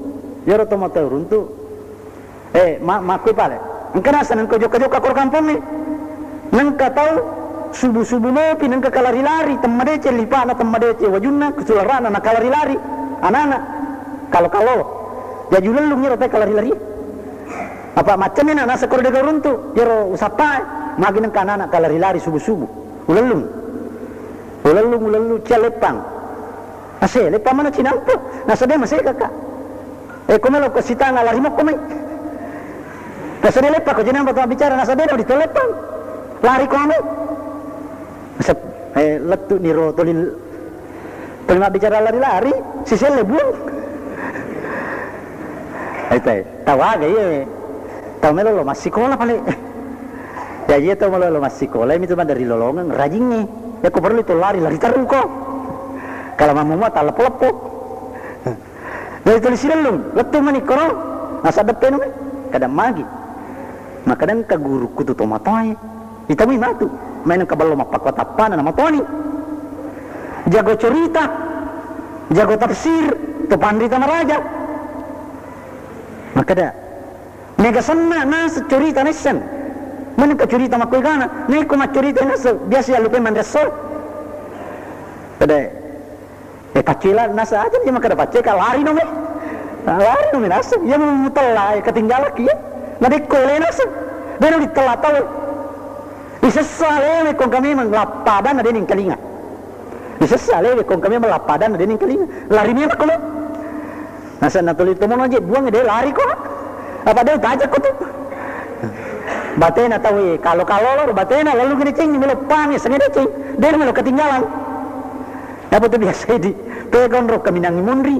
Yaro to moto runtuk. Makui pale. Angka nasan angko joka-joka kor kampung ni. Nangka tahu subuh-subuh mopi nangka kalari-lari temmadece lipana temmadece wajunna kesularana na kalari-lari anak-anak kalau jadi lelung yaro teh kalari-lari apa macam ni nasa kor dega runtu yaro usapa magi nangka anak-anak kalari-lari subuh-subuh ulelung celepang ase lepang mana cinampo nasa dia masih kakak komelo kesita ngalari mo komai nasa dia lepang ko jinampo bicara nasa dia di telepang lari kami Masap letu niro tolil mak bicara lari-lari sisel buang. Itu tawaga iya. Tahu melo masih sekolah paling. Ya iya tahu melo masih sekolah itu mah dari lolongan rajinnya. Ya aku perlu itu lari terus kok. Kalau mamu mah tak lepo-lepo. Dari tulis silum, letu mani koro. Nasa depan mah kadang magi. Makanan ka guru kutu tomatoi. Itami matu. Mainan ka belum apa kota pana nama Tony. Jago cerita, jago tafsir, tu pandai sama raja. Maka dah, nega sana nas cerita nasan. Mana ka cerita makoi gana? Nego mak cerita nas biasa ya lupa mandraso. Pada, pacilan nas aja dia maka dah pacika lari nome. Lari nome nas, dia memutal lah ketinggalan kia. Nade kole nas, dia nong ditelat tahu. Isesalewe kung kami menglapadan na din yung kalinga. Isesalewe kung kami menglapadan na din yung kalinga. Lari niya na kulo. Nasa natuloy mo aja, buang dia lari ko. Apa dia tajak ko to. Batay na tawi, kalo-kalo lor, batay na, lalu gini cing, milo panis, ngede cing. Dia milo ketinggalan. Apa tu biasa di, pegon ro kami nangi munri.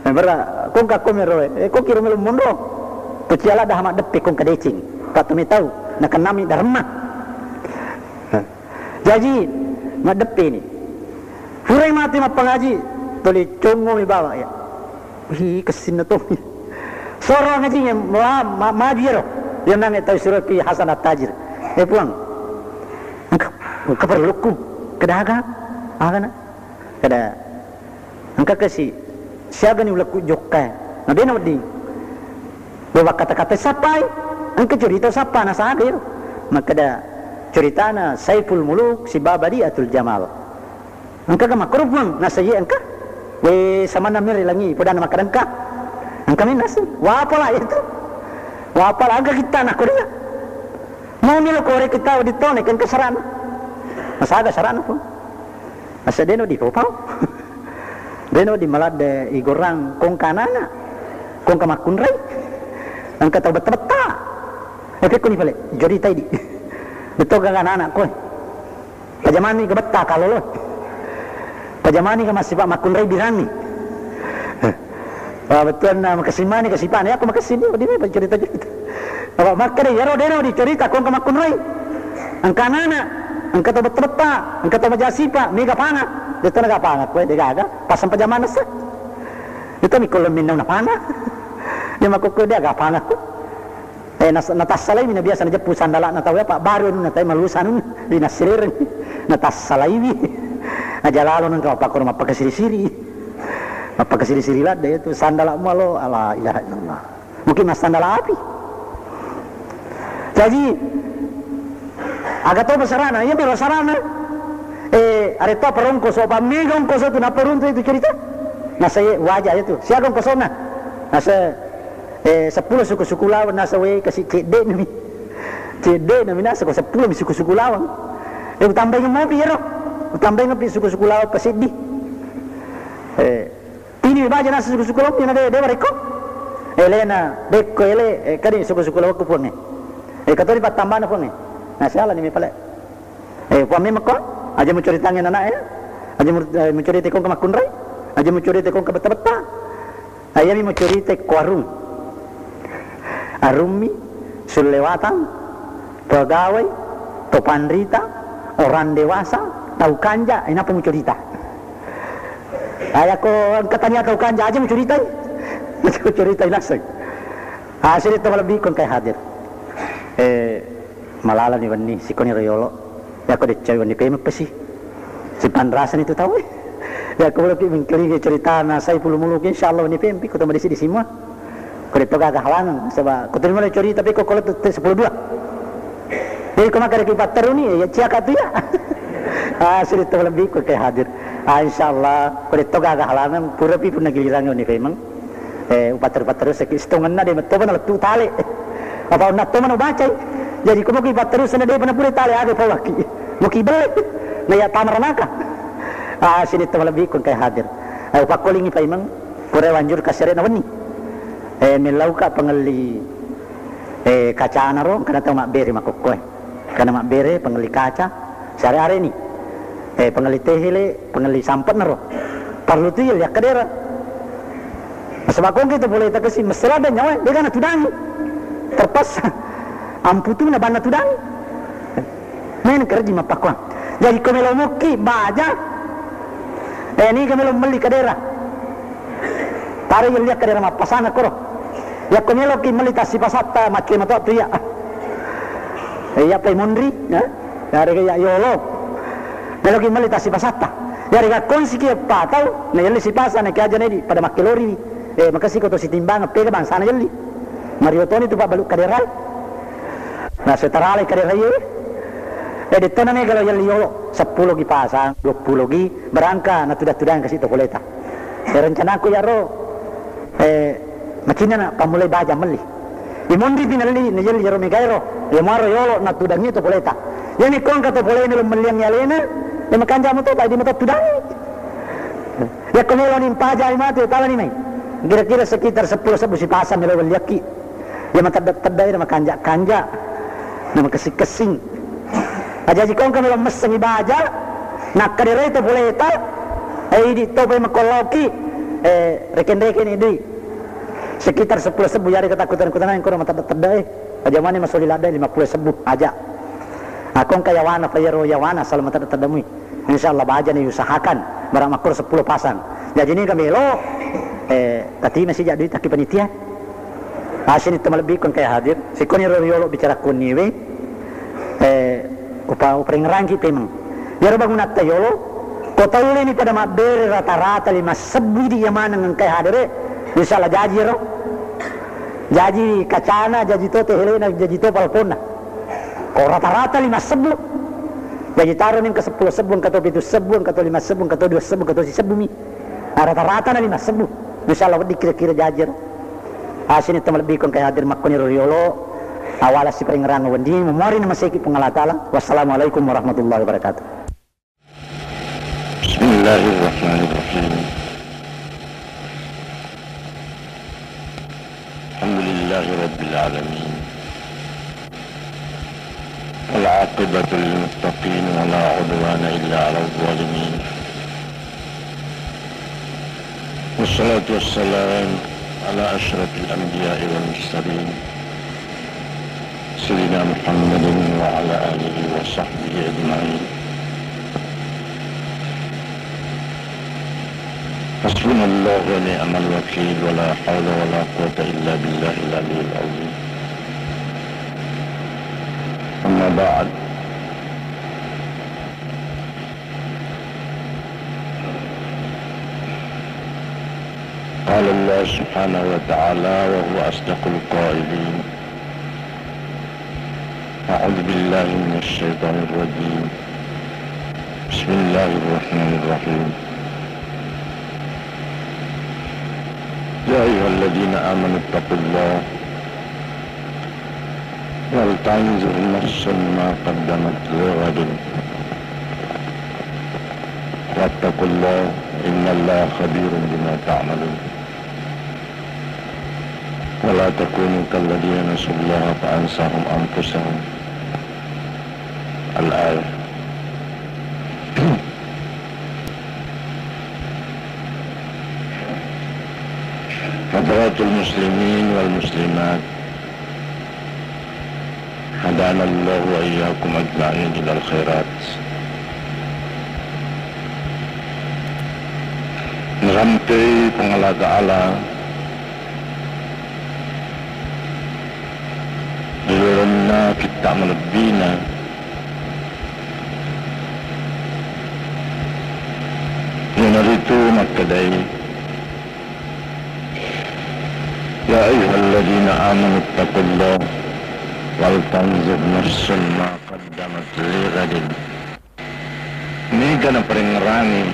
Bara, kung kako mero, kung kiro milo munro. Peciala dah mak depe kung kadecing. Patumi tahu, nak kenami dharma. Jadi, mak depe ni. Furai mati mak pengaji, toli congo mi bawa ya. Hi kesin tu. Sorong ngaji yang majiro, yang nami tahu surat pi Hasanat Tajir. Puang. Engkau perluku, kedaga, agak kada. Engkau kasih siapa ni ulaku jokai. Nabi nabi. Bawa kata-kata sapai. Engkau cerita siapa nasa akhir. Maka dah cerita na Saiful Muluk si Babadiatul Jamal. Engkau kan makruh bang nasa ye engkau. We sama namir langi pada nama kerangka. Engkau ni nasa. Wapalah itu. Wapalah agak kita nak kuda. Mau milo korek kita di tone kan kesarana. Masa ada sarana pun. Masa deno di popau. Deno di malad de igorang kong kanana. Kong kamakunray. Engkau tahu betul-betul. Efek ko ni pala, jodi tayo di. Betul ka anak ko. Pajamani ka bata ka lolo. Pajamani ka masipa makunray birani. Betul na makasimani kasipan. Ako makasini, di ba cerita-cerita. Makare yaro deno di cerita kung ka makunray. Ang kanana, ang kata betul-betul, ang kata majasipa, mega panga. Dito nagapanga ko, di gaga. Pasang pajamana sa. Dito mi kolomin na panga. Di makukuha dia agapanga ko. Natas salay na biasa na japu sandala na tahu apa baru na tayo malusan di nasirir natas salay aja lalo nang kau pakor mapakasiri-siri lah dia tu sandala malo ala ilaha illallah mungkin mas sandala api jadi agak tahu besarana ya besarana areta perongko so pamigong ko so tu na perunto itu cerita na saya wajah itu siagong ko so na nasa 10 suku-suku lawan nasa we kasi cede nami nasa ko 10 suku-suku lawan tambay ng mga piyero tambay ng suku-suku lawan pasidi tini baja nasa suku-suku lawan yun na dewa reko elena deko ele kani suku-suku lawan ko po nga katori patamba na po nga nasa ala ni may pala pami mako aja mo curitangin na aja mo curite kong kamakunray aja mo curite kong kabata-bata ayami mo curite ko Arumi, sulewatan, pegawai, topandrita, orang dewasa, tahu kanja, ini apa mau cerita? Ayah ko katanya tahu kanja aja mau cerita, mau cerita langsung. Hasil itu lebih kon kayak hadir. Malala ni wani si koni royolo, ya ko dicai wani kayak apa sih? Si pandrasan itu tahu? Ya ko lebih mengkeli cerita na Saiful Muluk insyaallah ni pempi ko tama di semua. Kau gagah halangan sebab kau terima curi tapi kau kalau 10-2 jadi kau makan kipat terus ni ya ciaka tu ya sudah tu lebih kau kayak hadir insyaallah kau gagah halangan pura pi pun nagiliran ni memang upater terus sekitongan na dia betul benar tu tali apa nak tu mana baca jadi kau mau kipat terus na dia pernah pura tali ada pawaki mau kibel na ya tamar naka sudah tu lebih kau kayak hadir upakolingi pa memang pura wanjur kasere na wani milau ka pengeli kaca anaro kana tahu mak bere makokoy kana mak bere pengeli kaca sehari-hari ni pengali tehile pengali sampat naro perlu tu ya kadera sebab kong kita boleh tak kasi masalah dan nyawa dia kan tudang terpas amputu na bana tudang main kerja mapakwan jadi kemelo muki baja ni kemelo meli kadera tare ya lihat kadera mapasana koro ya kemelo ki meli tasi pasata makin mata tu ya ya pai mondri ya dari ya yolo melo ki meli tasi pasata dari ka konsi ki patau na yeli si pasa na kaja nedi pada makilori makasih ko to si timbang pega bang sana yeli Mario Tony tu pak baluk kadera nah setarale kadera ye di tanah kalau yeli yolo 10 gi pasang 20 gi berangka na tudah-tudah ke situ koleta rencana aku ya ro makina na pamulai baja meli imondri binali na yeli yaro megairo ya maro yolo na tudangnya to koleta yani kong ka to kolena lo meliang yalena ya makanja mo to bai di mata tudang ya komelo nim paja imate tala ni mai kira-kira sekitar 10 si pasang melo liaki ya mata tadai na makanja kanja na makasing-kasing aja jikong kami lemes sengi baja nak kadere itu boleh tak di tope makoloki reken-reken ini sekitar 10 sebu jari ketakutan-ketakutan yang kurang mata terdai aja mana masuk di ladai 50 sebu aja akong kaya wana payaro yawana salam mata terdamui insyaallah baja ni usahakan barang makur 10 pasang jadi ini kami lo tadi masih jadi taki panitia asin itu lebih kon kaya hadir sikon yolo bicara kuniwe upah rangki temang yaro bangunat tayolo kota uli ni pada mabere rata-rata 5 sebu di yamana ngkai hadere misalnya jaji ro jaji kacana jaji to helena jaji to palpona ko rata-rata 5 sebu jaji taruh ning ke 10 sebu ke 7 sebu ke 5 sebu ke 2 sebu ke 1 sebu mi rata-rata na 5 sebu misalnya dikira-kira jaji ro asin itu lebih kon kaya hadir makoni yolo awala si peringran wendi memori nama seki pengalatala. Wassalamualaikum warahmatullahi wabarakatuh. Bismillahirrahmanirrahim. Alhamdulillahi rabbil alamin. Wal aqibatu lil muttaqin wa la udwana illa 'alal zalimin. Wassalatu wassalam ala asyrafil anbiya'i wal mursalin. سيدنا محمد وعلى آله وصحبه أجمعين. حسبنا الله ونعم الوكيل ولا حول ولا قوة إلا بالله العلي العظيم. أما بعد قال الله سبحانه وتعالى وهو أصدق القائلين أعوذ بالله من الشيطان الرجيم بسم الله الرحمن الرحيم يا أيها الذين آمنوا اتقوا الله ولتنظر نفس ما قدمت لغد واتقوا الله إن الله خبير بما تعملون ولا تكونوا كالذين نسوا الله فأنساهم أنفسهم الآية. حضرات المسلمين والمسلمات هدانا الله وإياكم أجمعين إلى الخيرات. Merampai pengalah Ta'ala dilurunna kita melebina itu makadai ya ayyuhalladzina amanu taqullah wal tanzur nafsun ma qaddamat lighadin. Ini kana perengerani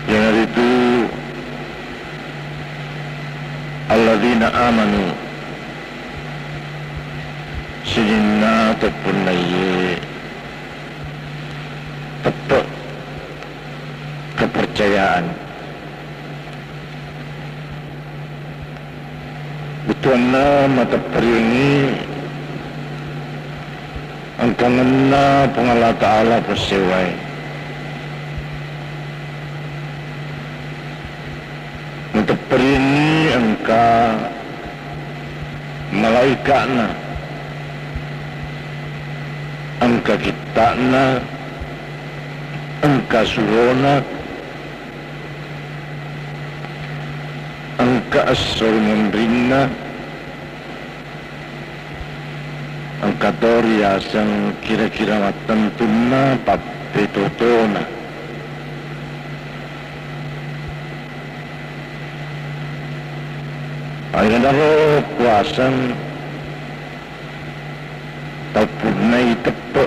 yang itu alladzina amanu sinna tapunnaye tetap kepercayaan betuanna mata periuni angka ngena pengala ta'ala persewai untuk perini angka malaikatna angka kitana angka surona angka asur mundrinna angka toria sang kira-kira matentuna papetotona ayana ro kuasang tapunai tepe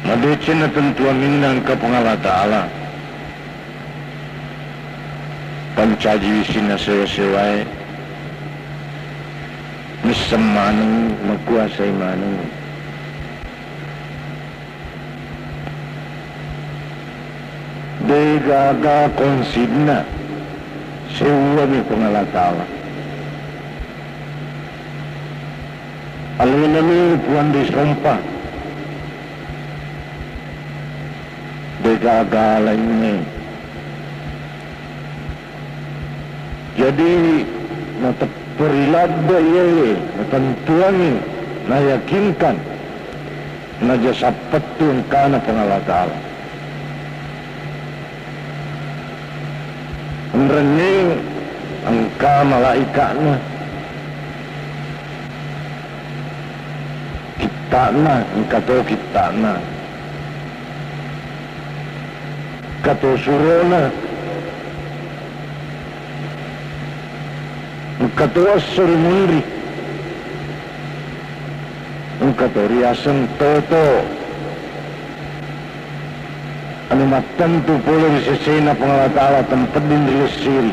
madecin na tentuan minang ka pangala ta'ala pancajiwisin na sewa-sewai misam manang magkuasay manang degaga konsidna sewa mi pangala ta'ala alina mi puan di sompa degaga lainnya jadi natapuriladda iye natantuangin nayakinkan najasapatun kana pangala ta'ala Merening angka malaikatna kitana angka to kitana kato surona angka to asur mundri angka to riasang toto anu matantu pula di sesena pangala ta'ala tempat dindri siri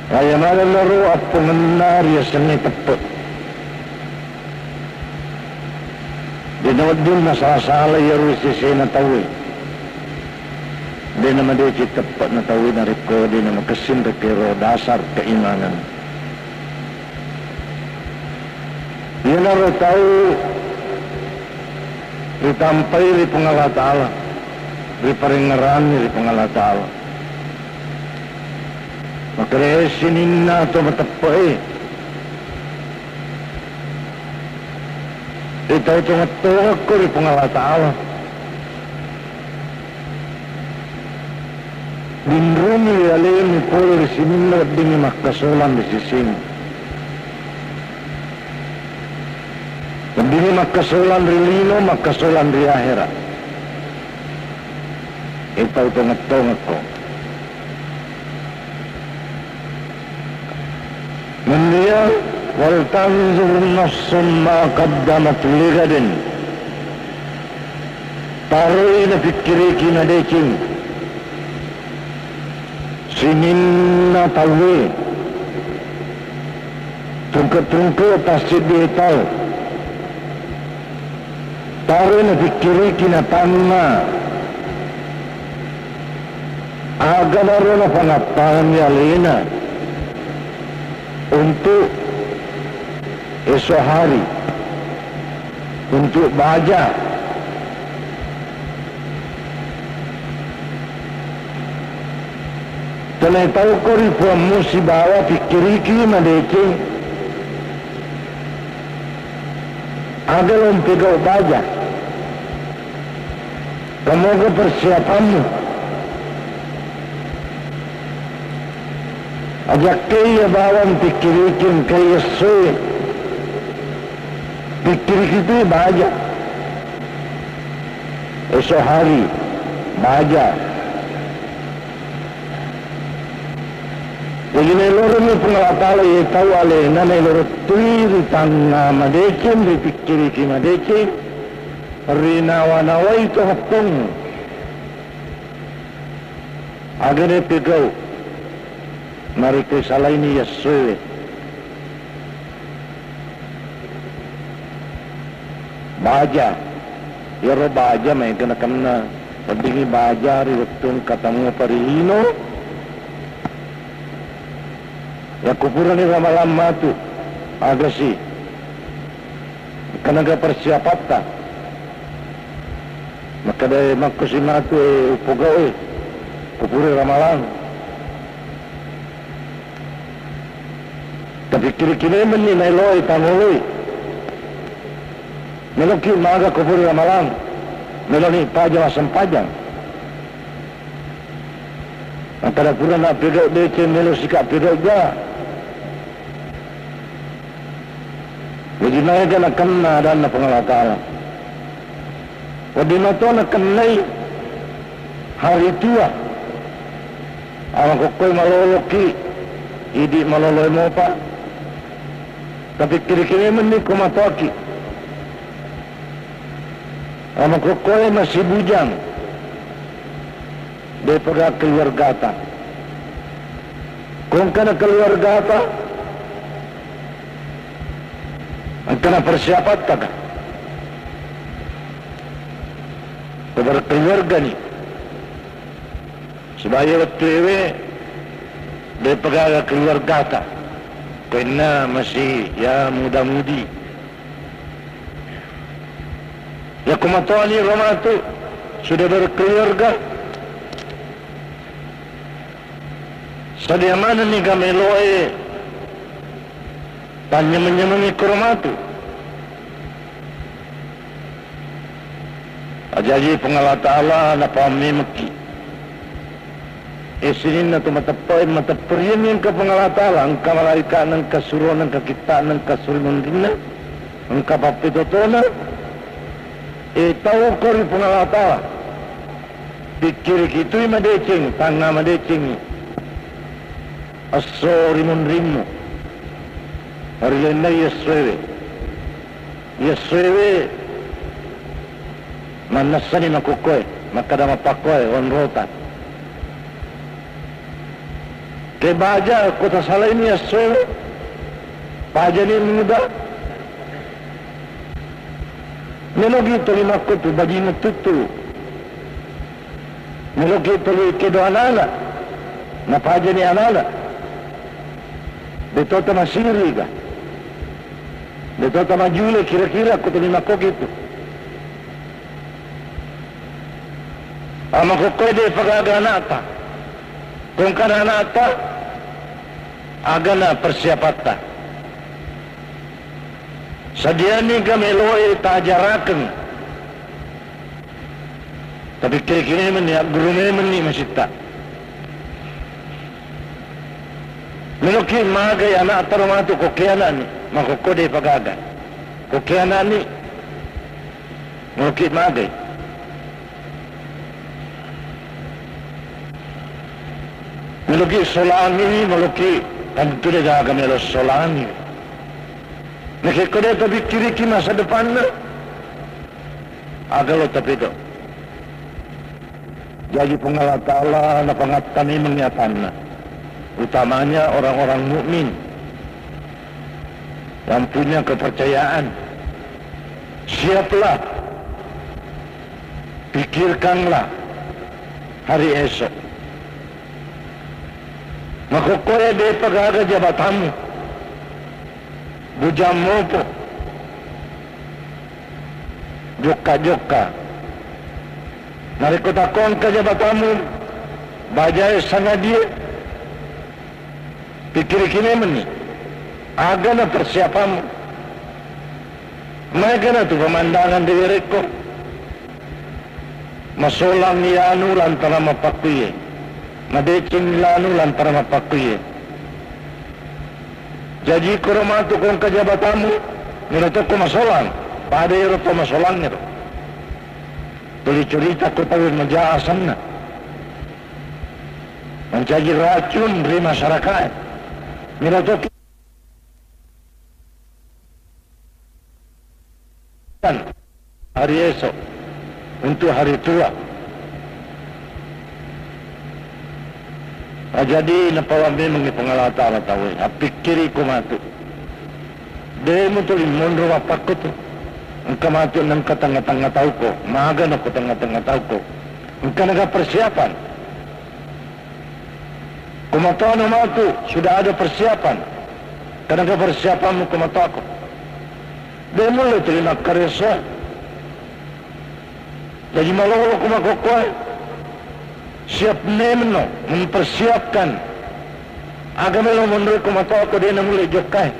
kaya mana laro at pengenar ya seni tepat dinawad din na salasala ya ru sesena tawi di nama dia tepat na tawi na reko di nama kesim rekero dasar keimanan dia naro tahu ditampai di pangala ta'ala di peringaran di pangala ta'ala maka sininna to matapai itaw to matawag ko di pangala ta'ala dinrumi alim ni polo di sininna at dingi makasulan di sising Dini makasulan rilino, makasulan ri akhirat. Itaw tungat-tungat ko. Nandiya, wal tanzur nafsun ma qaddamat ligadin. Taroy na pikiriki na deking. Sinin na tawi. Tungka-tungka pasti diitaw. Taroy na pikiriki na tama. Aga na rin na pangapahan ni Alina untuk esok hari, untuk baja. Tanay tahu ko rin po ang musibawa pikiriki na deke. Aga lang pigaw baja. Kamu persiapanmu. Ajak kaya bawang pikirikin kaya soy. Pikirik itu baja. Esok hari baja. Jadi neloro ni pengalatala ye tahu ale na neloro tuiri tanga madekin dipikiriki madekin. Rinawa-nawai itu hapung agar pegau mari ke salah ini Yesus baja ya ro baja may kena pagdingi baja ri waktong katamu parihino ya kupuran ni ramalam matu agasi kanaga persiapata. Maka dari makusimatu upogawe kupuri ramalan. Tapi kiri-kiri meni nailoi tangului. Meloki maga kupuri ramalan. Meloni pajang asam pajang. Antara pula nak pegak dece melo sikap pegak ja. Jadi mereka nak kena dan nak pengalatan. Wadi nato nak kenai hari tua. Awak kokoi maloloki, idi maloloi mopa. Tapi kiri-kiri meni kumatoki. Awak kokoi masih bujang. Daripada keluarga ta. Kung kana keluarga ta, ang kana persiapan ta ka. Kepada keluarga ni. Sebaya waktu ewe, daripada keluarga ta. Kena masih ya muda-mudi. Ya kumatawa ni Roma tu sudah berkeluarga. Sadia mana ni gameloe tanya menyemangi kurmatu. Ajaji pengalata Allah na pamni maki. Esinin na tumatapoy matapurian yung ka pengalata Allah. Ang kamalika ng kasuro ng kakita ng kasulun din na. Ang kapapitoto na. Itaw ko rin pengalata Allah. Pikirik ito'y madecing, tanga madecing. Aso rimun Harilena Yeswewe manasani makukoy makada mapakoy onrota ke baja kota salah ini Yeswewe baja ni muda melogi toli makutu bajina tutu melogi toli kedo anala na baja ni anala Betul tak masiri ka? Betul tak majule kira-kira aku terima kau gitu. Ama ko koy de pagaga nata. Kung kana nata agana persiapata. Sadiani kami loe tajaraken. Tapi kira-kira meni guru meni masita. Meloki magay anak tarumatu kokianan ni makukode pagaga kokianan ni meloki magay meloki solani ni meloki tentu dia jaga melos solani nakikode tapi kiri masa depan na agalo tapi itu jadi pengalata Allah na pangatani mengiatan na utamanya orang-orang mukmin yang punya kepercayaan. Siaplah, pikirkanlah hari esok. Makukoy de pagaga jabatamu, bujang mo po, joka-joka. Narikotakon ka jabatamu, bajay sangat dia. Pikir-kini meni, agana persiapanmu. Mereka na tu pemandangan di mereka. Masolang ni anu lantara mapakuye, madecing lanu lantara mapakuye. Jadi kurumatu kong kajabatamu, nilato ko masolang, pada iro to masolang niro. Tuli-curita ko tawid majaasan na. Menjadi racun dari masyarakat. Nilato hari esok untuk hari tua. Jadi napawambi mengi pengalata ala tahu. Pikiri ko matu. Demo tu limonro apakko tu. Engkau matu nang katanga-tanga tahu ko. Maga na ko tanga-tanga tahu ko. Engkau naga persiapan. Kumatawa na matu sudah ada persiapan. Kanaga persiapanmu kumatawa ko. Dia mulai terima karesa. Jadi malu ko makukuha. Siap nemno mempersiapkan. Agamelo mundur ko matawa ko dia na mulai jokai.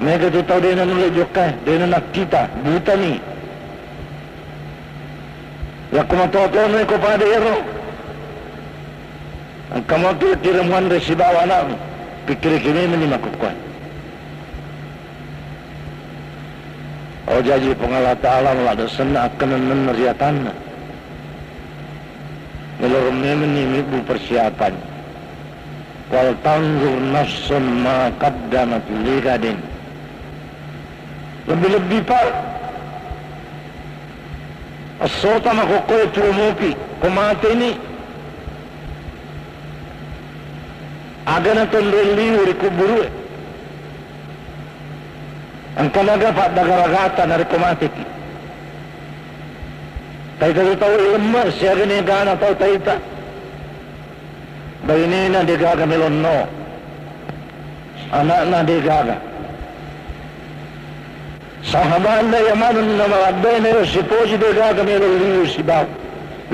Mereka tu tahu dia na mulai jokai. Dia na nakita buta ni. Ya ko matawa ko pada ero. Ang kamu kira muan resi bawa anak. Pikir kini ni makukuha. Oh jadi pengalat alam lah dasarnya akan meneriakan. Ngelorong ini ibu persiapan. Wal tanzur nafsun ma qaddamat ligadin. Lebih-lebih pak. Asota makukuha tumupi. Kumate ni. Aga na tondoliu rikuburu. Ang kanaga pa dagaragata na rikumati. Tayo tayo ilma siya ganigana tayo tayo. Bagini na digaga melon no. Anak na digaga. Sahabat na yaman na magabay na yun. Siposi digaga melon liu sibaw.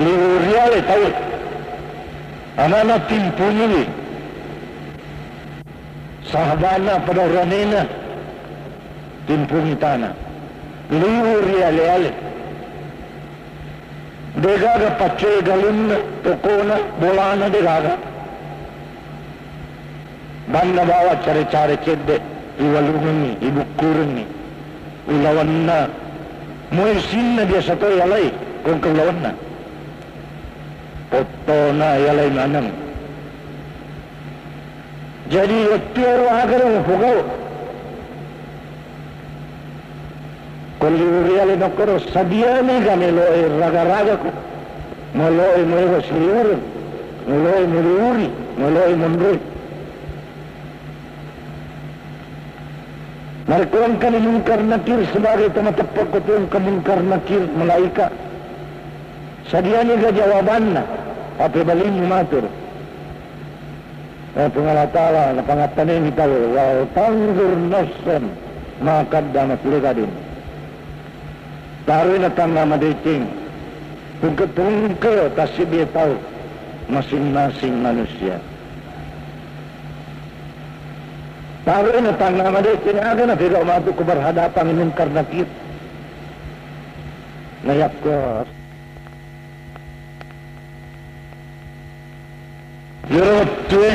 Liu reale tayo. Anak na timpuni. Sahabat na padaranina. Timpuni tanah. Liu reale. Degaga pace galun tokona bolana degaga. Banda bawa cari-cari cedek iwalungan ni, ibukuran ni. Ulawan na. Muisin na dia satu yalay kung kaulawan na. Poto na yalay manang. Jadi pero agar mo pugaw. Kung reale no karo sadiani gamelo raga-raga ko. Moloy mo siliur. Moloy muriuri, moloy mondroy. Marikuan ka ni mungkar nakir sebagai tematapak ko yung kamungkar nakir malaika. Sadiani ga jawaban na. Api balin matur. Pengalatala na pangatanin itaw. Wa tanzur nafsan ma qaddamat ligadin. Taruh na tangga madicing. Tungke-tungke tasib dia tahu masing-masing manusia. Taruh na tangga madicing aga na tidak matu ko berhadapan mungkar nakir. Nayak ko. Yoro tuwe,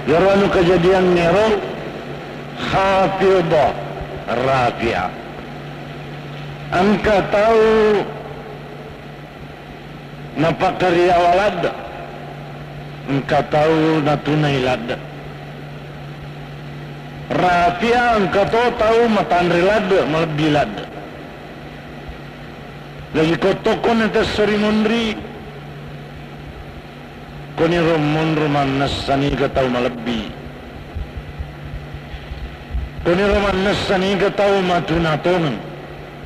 yoro anu kejadian nero, Hafidhah Rafi'ah. Angka tahu napakarya walad, angka tahu natunay lad. Rafi'ah angka tahu matanrilad, malabilad. Lagi kotokon ito serimundri, kuni roman nasani ka tahu malabi. Kuni roman nasani ka tahu matunatongan.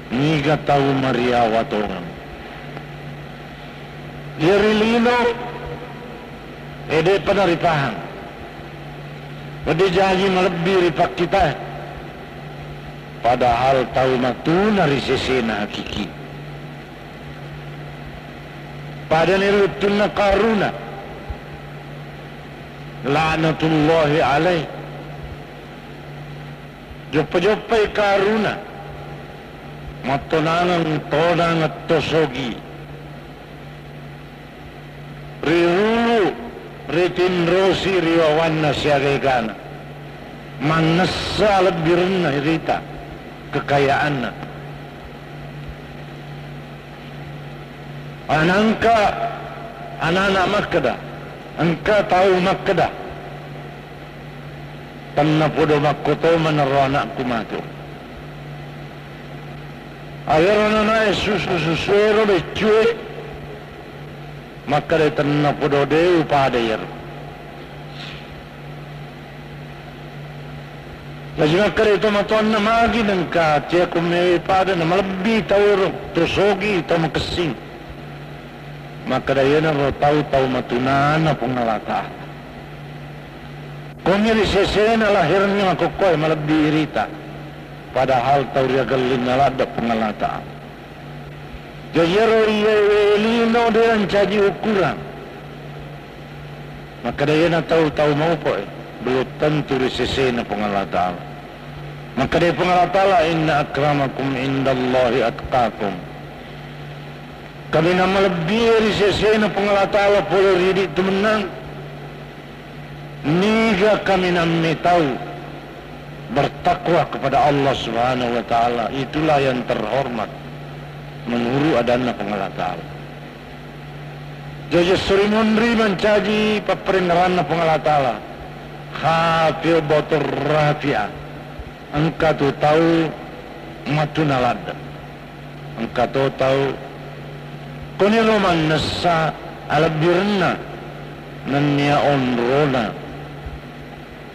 Niga tahu mariawatongan. Dirilino ede panaripahan. Wadi janji melebih ripak kita. Padahal tahu matuna risesena hakiki. Pada nilutuna karuna. La'natullahi alaih. Jopa-jopai karuna. Matonangan tonang at tosogi. Rirulu ritinrosi riwawan na siyagayana. Manasa lebirin na irita. Kekayaan na. Anangka anak-anak makada. Angka tahu makada. Tanna podo makoto manaro anak kumatu. Agar na susu becue maka de tanna podo de upadayar. Jadi maka itu matuan na magi dan ka cia kume pada na malabbi tawur tosogi tamu kesing. Maka daya na tahu matunana pengalata. Kung yun isesena lahirnya makukoy malabbi irita. padahal tahu dia galin nalada pengalata. Jajaro iya lino dia caji ukuran. Maka dia na tahu mau po belum tentu risese na pengalata. Maka dia pengalata lah inna akramakum indallahi atqakum. Kami nama lebih risese na pengalata Allah boleh ridik temenang. Niga kami nami tahu bertakwa kepada Allah Subhanahu wa taala, itulah yang terhormat menurut adana pengalata. Jadi Sri Mundri mencaji peperinggaran pengalata. Khafil botor rafia. Engkau tu tahu matunalada. Engkau tu tahu kuniloman nasa alabirna nanya onrona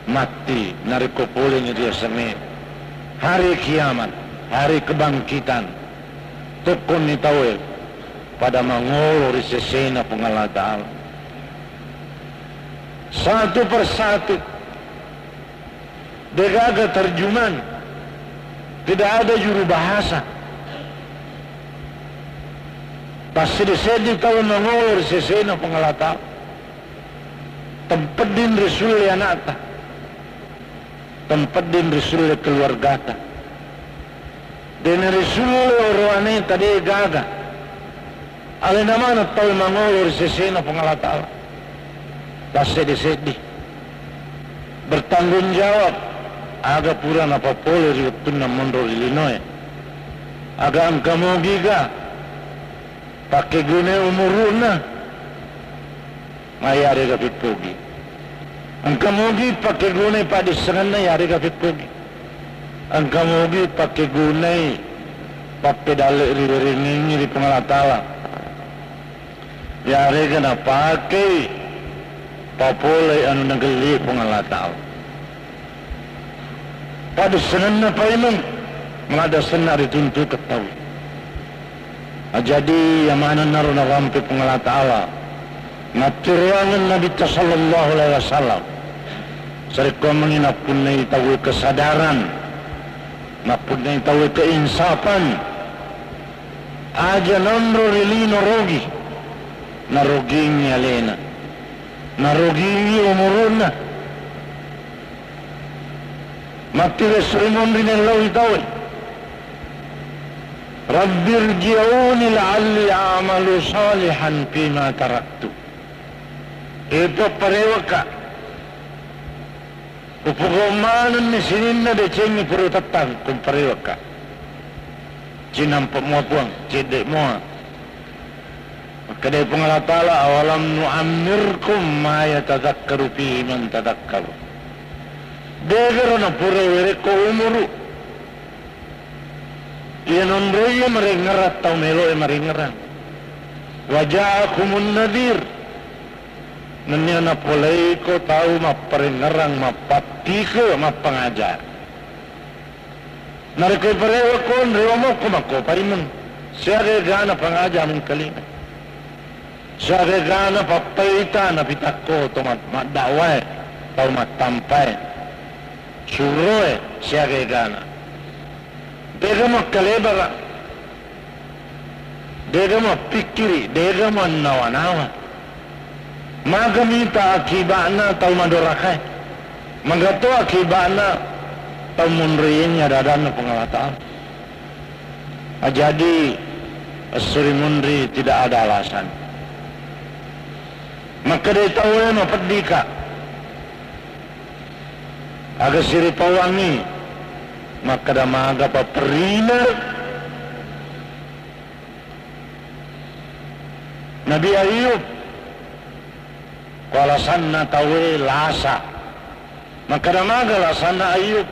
mati nariko polenya dia seme hari kiamat, hari kebangkitan. Tukun ni tahu pada mangolor sesena pengalata Allah. Satu persatu degaga terjemahan, tidak ada juru bahasa. Pasti disedi tahu mangolor sesena pengalata Allah. Tempedin Rasul anakta, tempedin Rasul keluargata. Dan Rasul orangnya tadi gaga. Alin nama nak tahu mangolor sesena pengalata. Pasti disedi. Bertanggung jawab. Aga pura napa pole riutun na Monroe Illinois. Aga angka mau giga. Pakai gune umuruna. Maya rega pitpogi. Angka mogi pakai gune pada sengan ya rega pitpogi. Angka mogi pakai gune pakai dalek ringi di pengalatala. Ya rega na pakai papole anu nageli pengalatala. Pada sengan na paimang mengada senar dituntut ketahui. Jadi yang mana naruh na rampi pengalatala. Naturuangan Nabi sallallahu alaihi wasallam. Serikau menginapun tahu kesadaran, napun tahu keinsapan. Aja nandro rilino rogi, naroginya lena, naroginya umuruna. Mati resrimon rinelawi tahu. Rabbir ji'uni la'alli a'malu salihan fima taraktu. Itu parewaka. Upugomanan ni sininna de cengi puru tatang kum parewaka. Cinampak mua puang, cedek mua. Maka dari pengalatala awalam nu'amirkum ma yatadakkaru fihi man tadakkaru. Degero na pura wereko umuru. Ia nonroya merengarat tau melo merengaran. Waja'akumun nadir. Nanya na polai ko tahu maperengarang mapatike mapangajar. Narikoy parewa ko nrewa ko mako pariman. Siya gana pangajar min kalina. Siya gana papaita na pitako to madawai tau matampay. Suroy siya gana. Dega makalebara. Dega mapikiri, dega manawa-nawa. Magamita akibana tau madorakai. Magato akibana tau munriinnya dadan pengalatan. Jadi Sri Mundri tidak ada alasan. Maka dia tahu yang pedika. Agak siri pawangi. Maka dah maga paperina. Nabi Ayub kalasanna tawe lasa. Maka dah maga lasana Ayub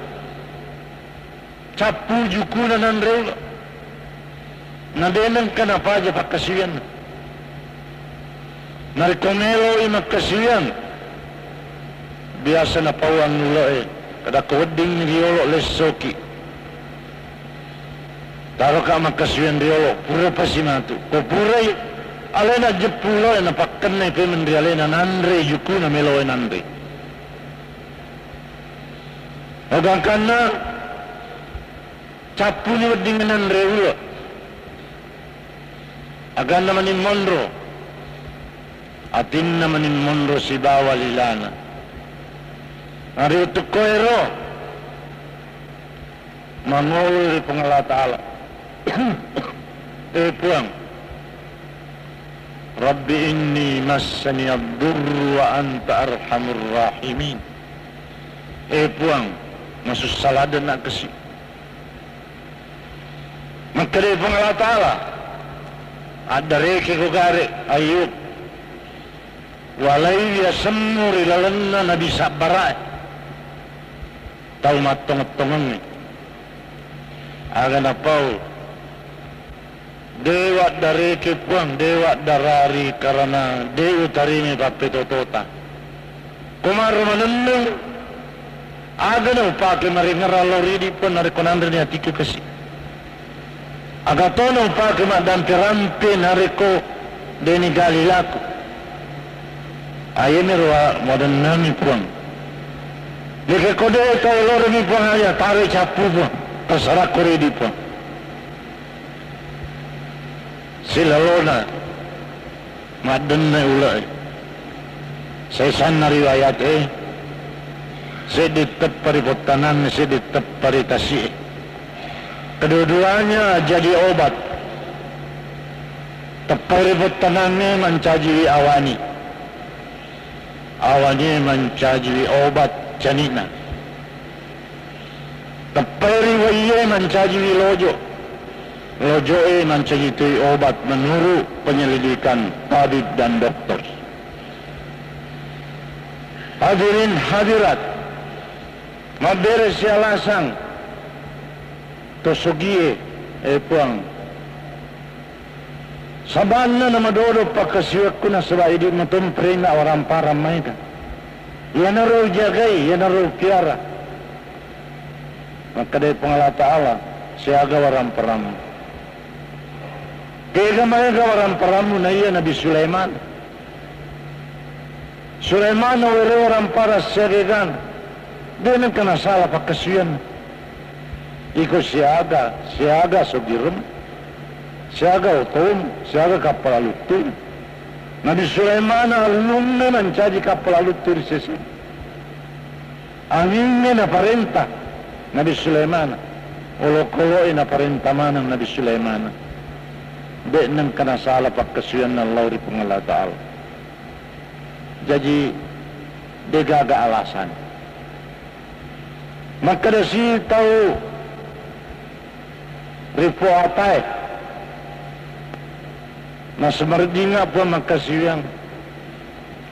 capu jukuna nan reula. Nadenang kenapa aja pak kasihan. Narikomelo ima kasihan. Biasa na pawang nuloe. Kada koding riolo lesoki. Taro ka makasyan riolo pura pasimatu. Ko purai alena jepulo na pakkanay kay mendri alena nandre yuku na meloe nandre. Hanggang kana Capuni dengan rewulo. Agan naman in monro. Atin naman in monro si bawalilana. Ari utuk koero. Mangol pangala ta'ala. Puang. Rabbi inni massani ad-durru wa anta arhamur rahimin. Puang. Masus saladan nak kasi. Magkari pangala ta'ala. Ada reke ko gare ayub. Walay yasammu rilalanna nabi sabbarai. Tau matong-tongan ni. Aga na Paul. Dewa dari kepuang, dewa darari karena dewa tarimi papetotota. Kumar manenung. Aga na upake maringara loridi pun narikonandra ni atiku kasi. Aga tono upake madampirampe nariko deni galilaku. Ayemi roa modan nami puang. Leke kode kau lorimi puang aja tarik capu puang. Terserah koredi puang. Silalona madenna ulai. Saya sana riwayat saya ditep paripotanan, saya ditep paritasi. Kedua-duanya jadi obat. Teparipotanannya mencaji awani. Awani mencaji obat janina. Tepari waye mencaji lojo. Lojo mencaji obat menurut penyelidikan tabib dan dokter. Hadirin hadirat, maberes alasan tosugie puang. Sabana na madodo pakasiwak ko na sa baidi matumpre na orang paramay ka. Yan na raw jagay, yan na raw kiara. Magkaday pangala ta'ala, siyaga warang paramu. Kaya gamay ka warang paramu na iya Nabi Sulaiman. Sulaiman na wala warang para siyagigan. Di nang kanasala pakasiyan. Iko siyaga sugirum. Siyaga utum, siyaga kapal alutur. Nabi Sulaiman alumne mencaji kapal alutur sesi. Anginnya na parenta Nabi Sulaiman. Olo-koloy na parenta mana Nabi Sulaiman. Di nang kanasala pagkasuyan ng Allah ri pangala ta'ala. Jadi degaga alasan. Maka dasi tahu ripo atay. Na semerdi nga po magkasiyang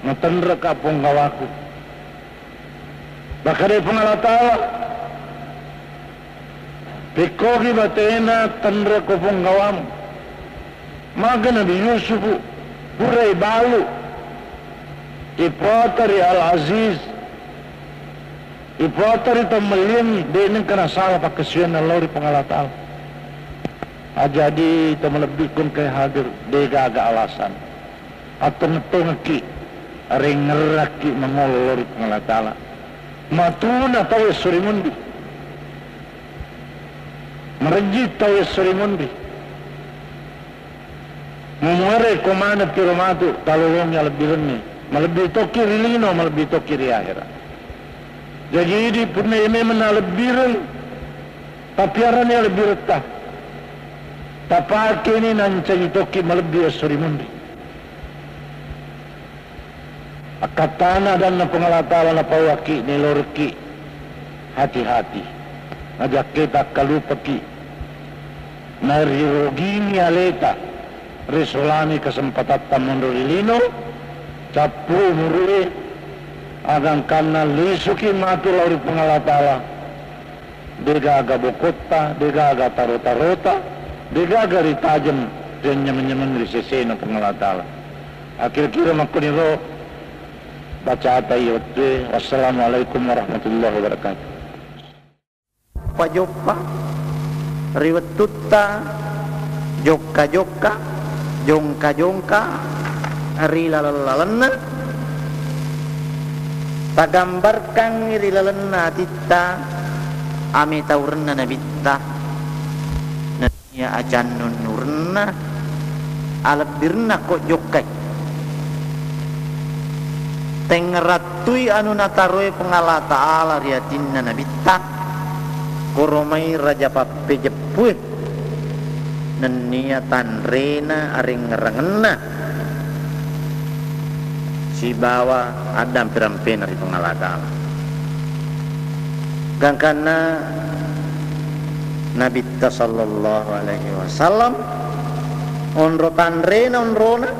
matandra ka pong gawaku. Baka rin pong alatawa. Pikogi batena tandra ko pong gawam. Maga Nabi Yusuf puray balu. Ipotari Al-Aziz. Ipotari tamalin. Di nang kanasala pagkasiyang ng Allah rin pong alatawa. Jadi kita melebihkan kay hadir degaga alasan atau ngetongki ringeraki mengolor pangala ta'ala matuna tahu surimundi merejit tahu surimundi memuare komana piromatu talolongnya lebih rennih melebih toki rilino melebih toki di akhirat. Jadi ini purna ini lebih rennih tapi arahnya lebih retah. Tapake ni nancay toki malabdi asurimundi. Akatana dan na pangalatala na pawaki ni lorki. Hati-hati. Ngajak kita kalupaki. Narirogini aleta. Risolami kesempatan tamundurilino. Capu murui. Agang kana lisuki matu lauri pangalatala. Degaga bokota. Degaga tarota-rota. Digagari tajam dan nyaman-nyaman dari sesena pangala ta'ala. Akhir-akhir makuniro baca atayotwe. Wassalamualaikum warahmatullahi wabarakatuh. Pajoppa riwet tutta jokka-jokka jongka-jongka rilalalana tagambarkan rilalalana titta ame tawrna nabitta ya ajan nurna alabirna kok jokai tengeratui anu nataroe pengala ta'ala riatinna nabitta koromai raja pape jepuh neniatan rena aring ngerengenna si bawa adam pirampena di pengala ta'ala gangkana nabitta sallallahu alaihi wasallam onrotan rena onrona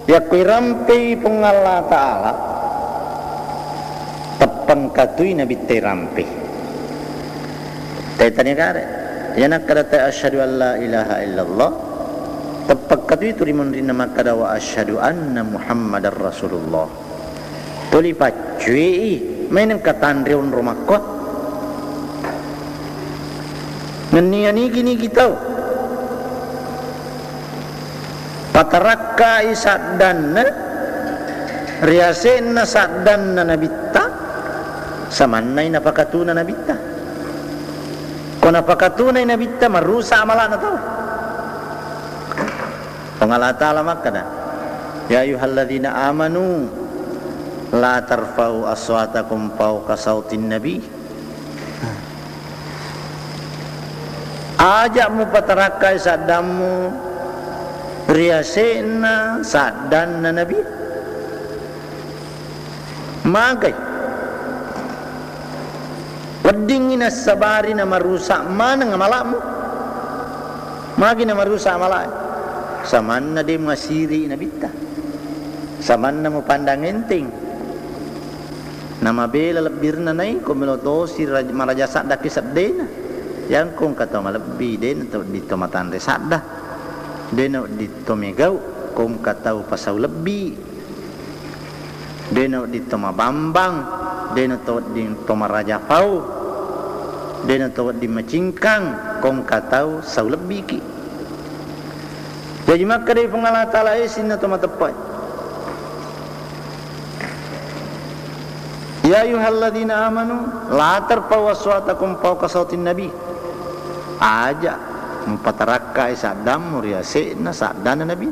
ya kui rampe pengala ta'ala tepang katui nabitta rampe tanya kare yana kadata asyhadu an la ilaha illallah tepang katui turimun rina makada wa asyhadu anna muhammadar rasulullah tuli pacui mainin katandre onromakko ngeniani gini kita patarakka isaddanna riyasenna saddanna nabitta samannai napakatuna nabitta kona pakatuna nabitta marusa amalana tau pengala ta'ala makana ya ayyuhalladzina amanu la tarfa'u aswatakum fawqa sautin nabi ajakmu patarakai saddamu riasena saddanna nabi magai weddingina sabarina marusak mana ngamalakmu magina marusak amalak samanna de masiri nabita samanna mu pandang enteng nama bela lebirna nai ko melotosi maraja sadda kisadena yang kong kata malebbi den atau di tomatan resada den di tomegau kong kata pasau lebbi den di toma bambang den atau di toma raja pau den atau di macingkang kong kata sau lebbi ki jadi maka dari pengala ta'ala isin atau tepat ya ayyuhalladzina amanu la tarfa'u aswatakum fawqa sautin nabi aja mempatarakka isadam muriasena sadana nabi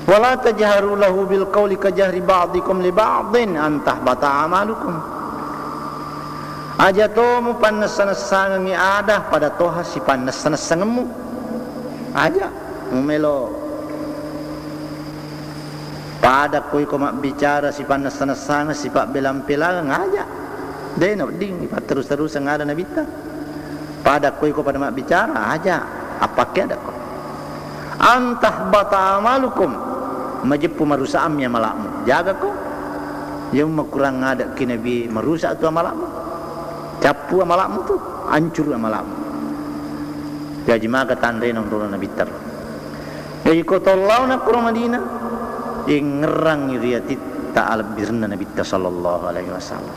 wala tajharu lahu bil qawli ka jahri ba'dikum li ba'din an tahbata amalukum aja to mu pannasan-nasan mi ada pada toha si pannasan-nasanmu aja mumelo pada koi ko mak bicara si pannasan-nasan si pak belam-pelang aja deno ding terus-terus ngada nabita pada koi ko pada mak bicara aja apa ke ada ko antah bata amalukum majepu marusa amnya malakmu jaga ko yang kurang ada ki nabi merusak tu amalakmu capu amalakmu tu hancur amalakmu jadi maka tandai nang rola nabi tar jadi ko tollau nak ro Madinah ngerang riati ta'ala birna nabi sallallahu alaihi wasallam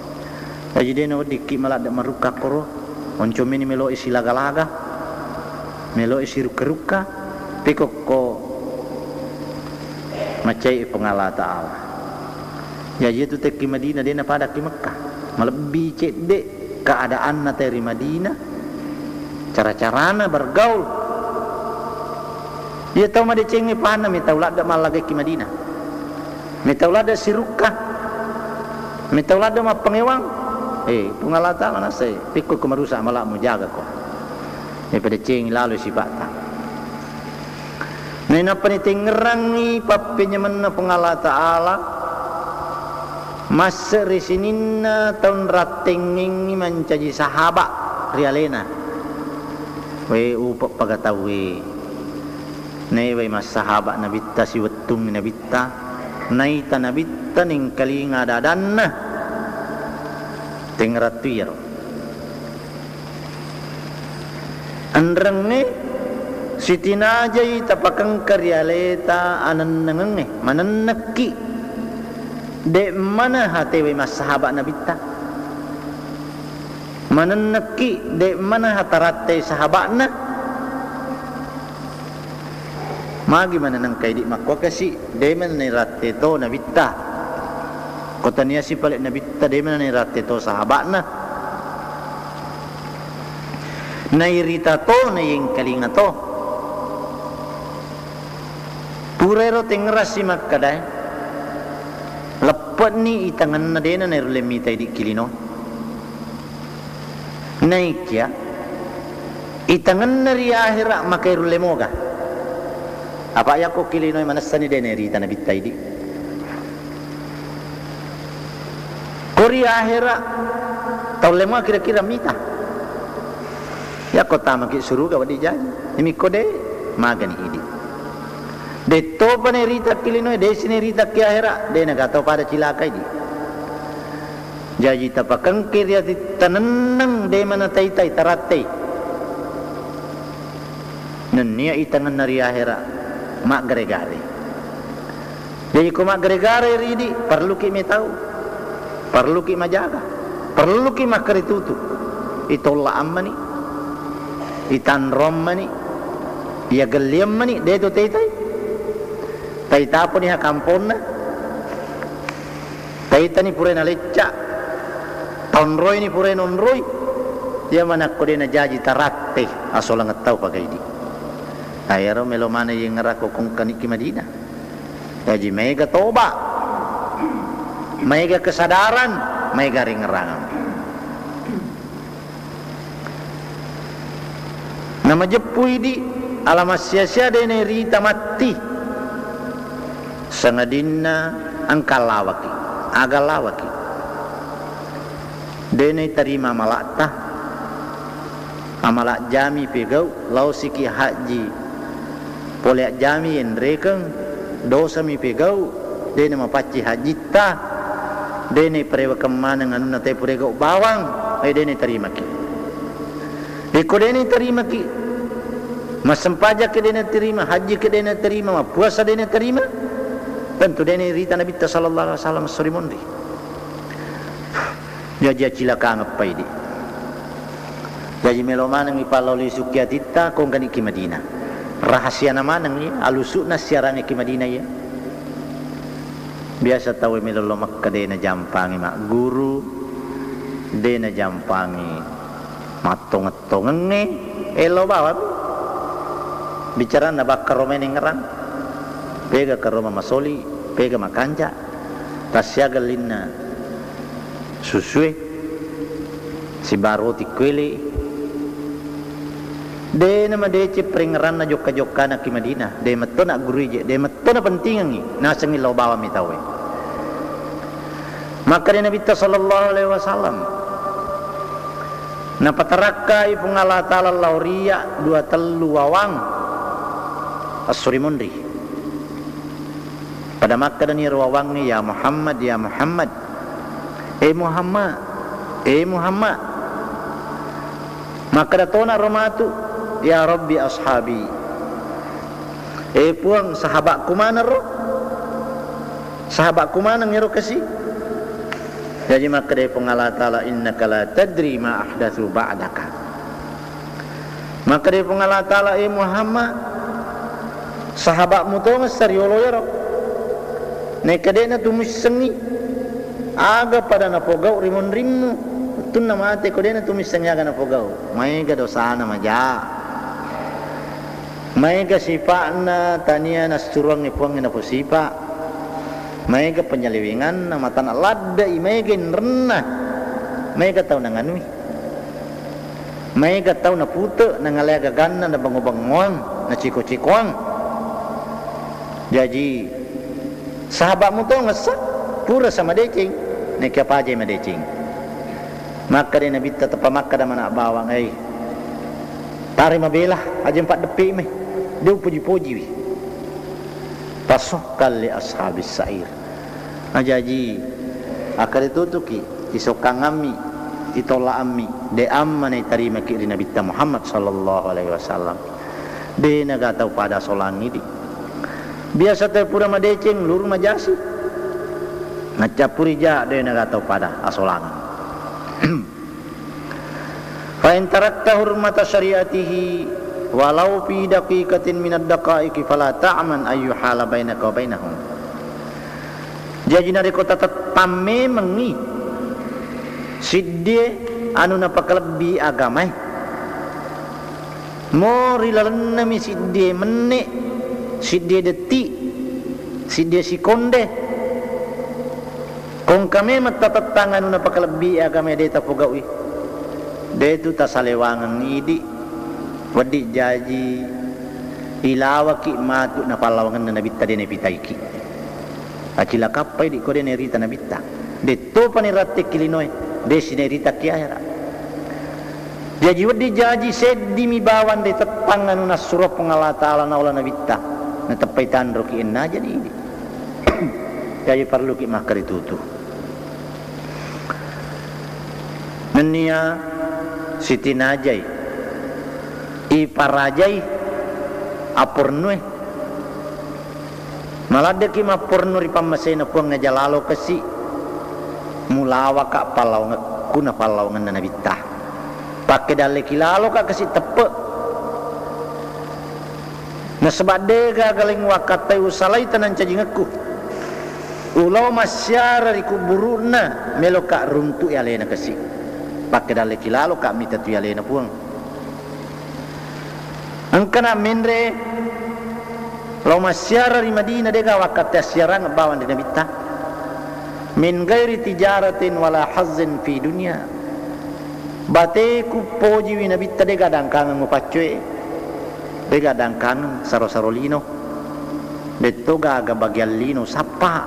jadi deno dikki malak dak maruka koro onco mini melo isi laga-laga melo isi ruka-ruka pikok ko macai pengala ta'ala jadi itu teki Madinah dia pada ki Mekah melebi cedek keadaan na dari Madinah cara-carana bergaul dia tahu made cengi pana mi tahu lada malaga ki Madinah mi tahu lada siruka mi tahu lada ma pengewang pengala ta'ala nasai pikul ko marusak malakmu jaga ko daripada ceng lalu si bata nena peniting ngerangi papenya mana pengala ta'ala masa risininna tahun ratinging mencaji sahabat rialena we upak pagatawi nei we mas sahabat nabitta si wetung nabitta naita nabitta ning kalinga dadanna tengratuir andreng Siti Najai tapakang karyaleta anan nangenge mananaki de mana hatewe mas sahabat nabitta mananaki de mana hatarate sahabatna magi mana nang kaidi makwa kasi de mana ni ratte to nabitta kotanya si palik nabitta de mana ni ratte to sahabatna nairita to na yung kalinga to purero tengeras si makkaday lepat ni itangan na dena na rulemita di kilino naik ya itangan na ri ahira makai rulemoga apa ya ko kilino manasani dena rita na bitay di kori ahira taulema kira-kira mita ya kota maki suruga wadi jadi imi kode magani idi de to pane rita kilino de sini rita ki ahira de na gato pada cilaka idi jaji tapakang kirya tanenang de mana tai taratai nenia itangan nari ahira mak gare-gare jadi ko mak gare-gare ridi perlu ki me tahu perlu ki majaga perlu ki makari tutu itolla ammani itan rommani ya geliam mani de to tai tapo ni kamponna tai tani purena lecca tonroi ni pure nonroi dia mana ko de na jaji taratte asola ngatau pakai di ayaro melo mana yang ngerako kong kaniki Madinah jaji mega toba mega kesadaran mega ringerangam nama jepui di alamat sia-sia dene rita mati sangadinna angkalawaki agalawaki dene terima malakta amalak jami pegau lausiki haji polek jami endrekeng dosa mi pegau dene mapaci hajita dene prewa kemana nganuna te purego bawang dene terima ki iko dene terima ki masempaja ke dene terima haji ke dene terima puasa dene terima tentu dene rita Nabi sallallahu alaihi wasallam suri mondi jaja cilaka ngapai di jaji melomana ngi paloli sukiatita kong kani ki Madinah rahasia nama nang alusukna siarange ki Madinah ya biasa tahu melolo Makkah dena jampangi mak guru dena jampangi matong-tongenge elo bawa bicara na bakar romene ngerang pega ke Roma masoli pega makanja tasyaga linna susue si baroti kwele de nama de ceprengeran na jokka-jokka na ki Madinah de metto na guruje de metto na pentingan ni nasengi lo bawa mi tawe maka de Nabi sallallahu alaihi wasallam na patarakai pungala ta'ala lauria dua telu wawang asuri mundri pada Makkah dan wawang ni ya Muhammad Muhammad maka datona romatu ya Rabbi ashabi puang sahabatku mana roh sahabatku mana ngiro kasih jadi maka dia pengala ta'ala innaka la tadri ma ahdatsu ba'daka maka dia pengala ta'ala Muhammad sahabatmu tu ngesariolo ya roh nekadena tumisengi aga pada napogau rimon rimmu tun nama ate kodena tumisengi aga napogau maiga dosana maja maiga sifana tania nasturuang ni puang na posipa maiga penyeliwingan na mata na ladda maiga renna maiga tau nanganui maiga tau na puto na ngalaga ganna na bango-bangoang na ciko-cikoang jadi sahabatmu tu ngesak pura sama decing nek apa aja ma decing maka dia Nabi tetap Makkah dah mana bawang tari mabelah aja 4 detik meh dia puji-puji pasokal li ashabis sa'ir ajaji akar itu tu ki isokang ami itola ami de amma ne tarima ki Nabi Muhammad sallallahu alaihi wasallam de naga tahu pada solang ini biasa teh pura madeceng lur majasi ngacapuri ja de naga tahu pada asolangan fa in tarakta hurmata syariatihi walau fi daqiqatin min ad-daqaiqi fala ta'man ayu hala bainaka wa bainahum jadi nari kota tetame mengi sidde anu napakalebi agama Mori lalenna mi sidde menit, sidde detik, sidde sikonde. Kung kami matatangan na pakalabi kami deta pogawi. Detu ta salewangan idi wadi jaji ilawaki matu na palawangan na nabitta de nepitaiki. Acila kapai di kode nerita nabitta. De to panirate kilinoy de sinerita kiara. Jadi wadi jaji seddi mi bawan de tetangan na surah pengala taala na ulah nabitta. Na tepaitan rokiin na jadi ini. Jadi perlu ki makar itu. Nenia Siti Najai iparajai apurnue malade ki mapurnu ri pamasena puang ngajalalo kesi mulawa ka palau kuna palau ngana nabita pakai dale kilalo ka kesi tepe na sebade ga galing wakatai usalai tanan cajingaku ulau masyara ri kuburuna meloka runtu ya lena kesi pakai dale kilalo ka mita tu ya lena puang angkana menre lau masyara di Madinah dega wakat asyarang bawan di nabita min gairi tijaratin wala hazzin fi dunia bate ku poji wi nabita dega dangkangan ngupacue dega dangkangan saro-sarolino detto gaga bagiallino sapa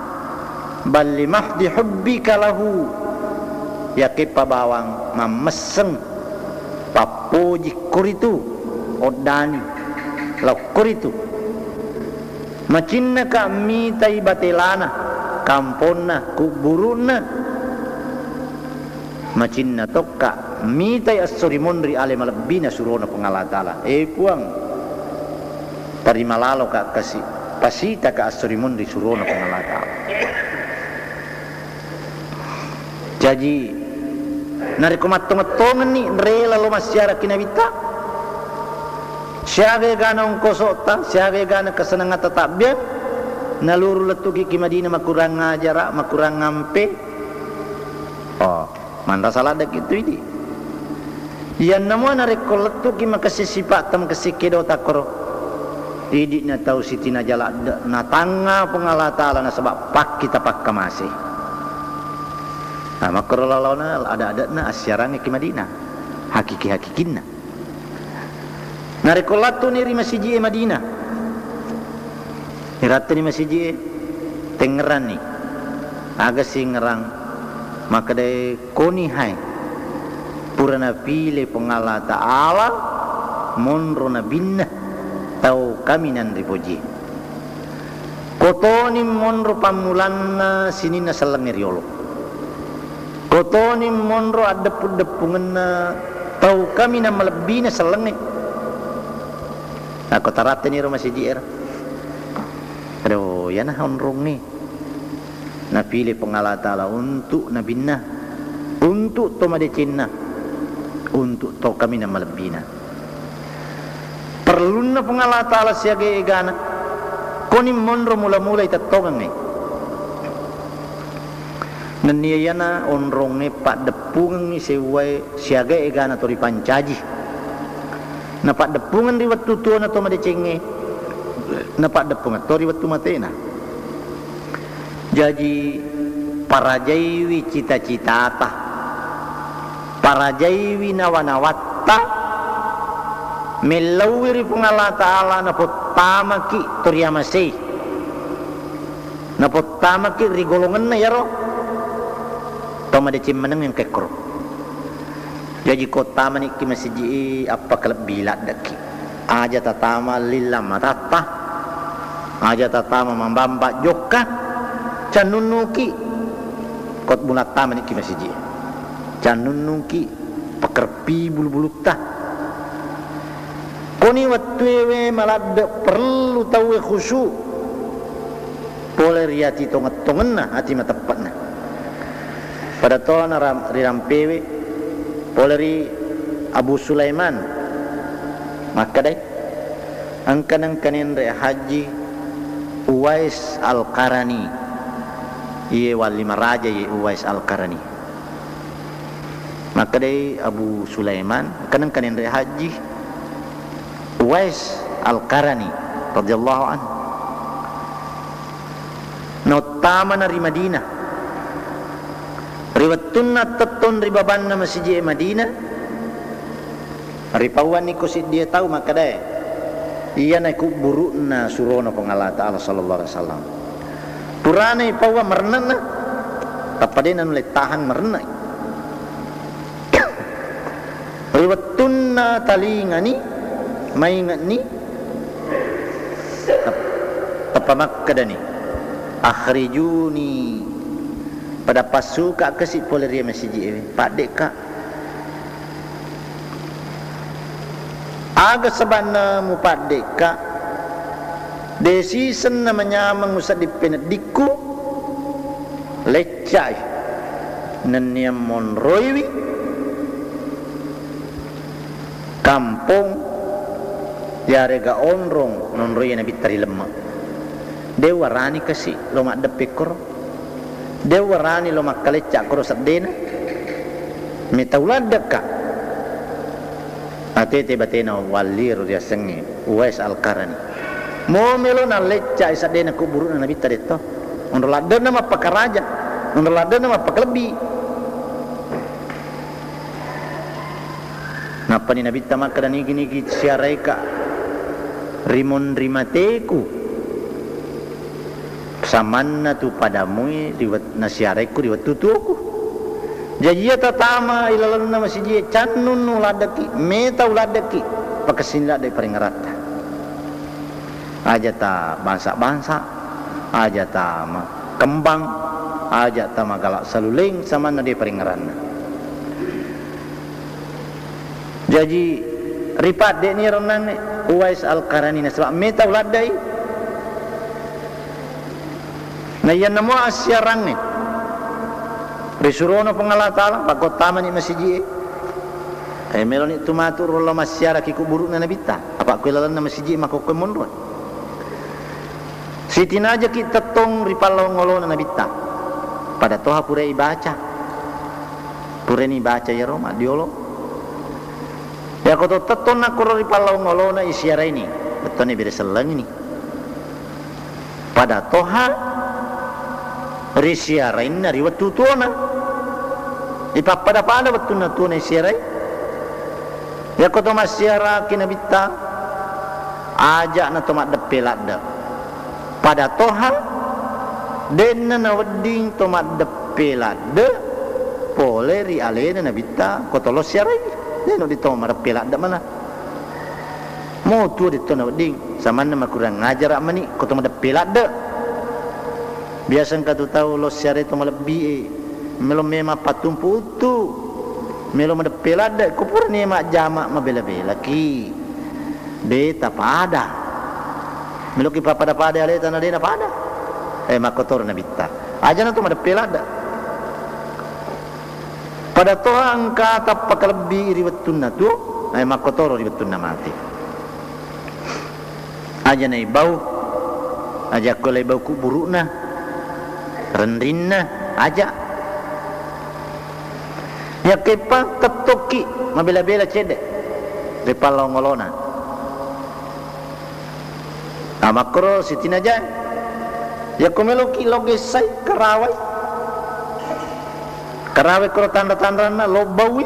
balli mahdi hubbika lahu yakipa bawang mameseng papoji kuritu odani lau kuritu macinna ka mitai batelana kamponna kuburuna macinna tokka mitai as-surimunri ale malabina surona pengalatala puang tarimalalo ka kasi pasita ka as-surimunri surona pengalatala jadi narikumatong-matongan ni rela lo masyara kinabita siya gana ang kosota siya gana kasanang tatabyan naluru letuki ki Madinah makurang ngajara makurang ngampe manda salada gitu ini yan namo narikol letuki makasisipat tam kasikido takoro idi na tau Siti Najala na tanga pengalatala na sebab pak kita pak kamasi makurolalaw na ada na asyarang ki Madinah hakiki-hakikinna narikolato ni masjid Madinah irata ni masjid tengeran ni aga singerang maka dai koni hai purana pile pengala taala monro na binna tau kaminan ripoji kotoni monro pamulanna sinina salangi riolo kotoni monro adep-depungenna tau kaminan malebina salangi aku tarate ni rumah sijir aduh ya nah onrong ni na pilih pengalatala untuk nabinna untuk to madecinna untuk to kami na malebina perlu na pengalatala siaga egana koni monro mula-mula itatongan ni naniyana onrong ni pak depungan ni sewai siaga egana to ripancaji napak depungan di waktu tua na to madecenge napak depungan to di waktu matena jadi parajaiwi cita-citata parajaiwi nawana-watta melawiri pengalata ala na potamaki toriyamasei na potamaki rigolongan na yaro to madecim meneng yang kekro jadi kota maniki masjid apa kelab bilat daki aja tatama lillah matata aja tatama mambamba joka canunuki kot bunata maniki masjid canunuki pekerpi bulu-bulu ta koni watwewe malad perlu tahu khusyuk boleh riati tonget-tongenna hati matepatna pada toh rirampewe Poleri Abu Sulaiman maka dai angkanang kanin re haji Uwais Al-Qarani iye wali maraja iye Uwais Al-Qarani maka dai Abu Sulaiman kanang kanin re haji Uwais Al-Qarani radhiyallahu anhu notama na ri Madinah riwattunna taton ri babanna masjid Madinah ri pawan ni ko si dia tahu maka dai iya na kuburuna surono pangala taala sallallahu alaihi wasallam purana pawa marnana tapadena nulai tahan marna riwattunna talingani maingat ni tapamakkadani akhrijuni pada pasuka kesik poleria masjid pak dek kak aga sabana mu pak dek kak desi sen namanya mengusat di penediku lecai nenia monroiwi kampung yarega onrong nonroy nabi tari lemak dewa rani kasi lo mak depekor dewa rani lo mak kalecak koro sadena metaulad deka atete batena walir dia sengi Uwais Al-Qarani mo melo na lecak sadena kuburu nabi tari to onrolad nama pakaraja onrolad nama paklebi napa ni nabi tamak kadani gini siarai ka rimon rimateku samanna tu padamu riwat nasiareku riwat tutuku jadi ya tatama ilalan nama siji cannun uladaki meta uladaki pakasinla dari paringarata aja ta bangsa-bangsa aja ta kembang aja ta galak saluling samanna dari paringarana jadi ripat dek ni renang ni Uwais Al-Qarani na sebab meta uladai na yan namo asyarang ni risurono pangala taala bakot tama ni masjid melon itu matur Allah masyara ki kuburu na nabita apa ko lalan na masjid mako ko monro sitina aja kita tong ripalo ngolo na nabita pada toha pura ibaca pura ni baca ya Roma diolo ya ko to taton na kuro ripalo ngolo na isyara ini betul ni bere selang ini pada toha risiara ini nari waktu tuana ipapada pada waktu na tuana isyara ya ko to masyara kinabita aja na tomat depelat da pada toha den na wedding tomat depelat da pole ri alena nabita ko to lo syara no dito marapela da mana mo tu dito na ding saman na kurang ngajar amani ko to madapela da biasan ka tu tahu lo syare to malabi melo mema patumpu tu melo madapela da ko pur ni mak jamak mabela-bela ki beta pada melo ki pada ale tanah dena pada mak kotor na bitta aja na to madapela da pada toha angka tapak lebih riwattunna tu makotoro riwattunna mati aja nai bau aja kolai bau kuburuna rendinna aja ya kepa ketoki mabela-bela cedek repalo ngolona makro sitin aja ya komeloki logesai karawai karawe koro tanda-tanda na lo bawi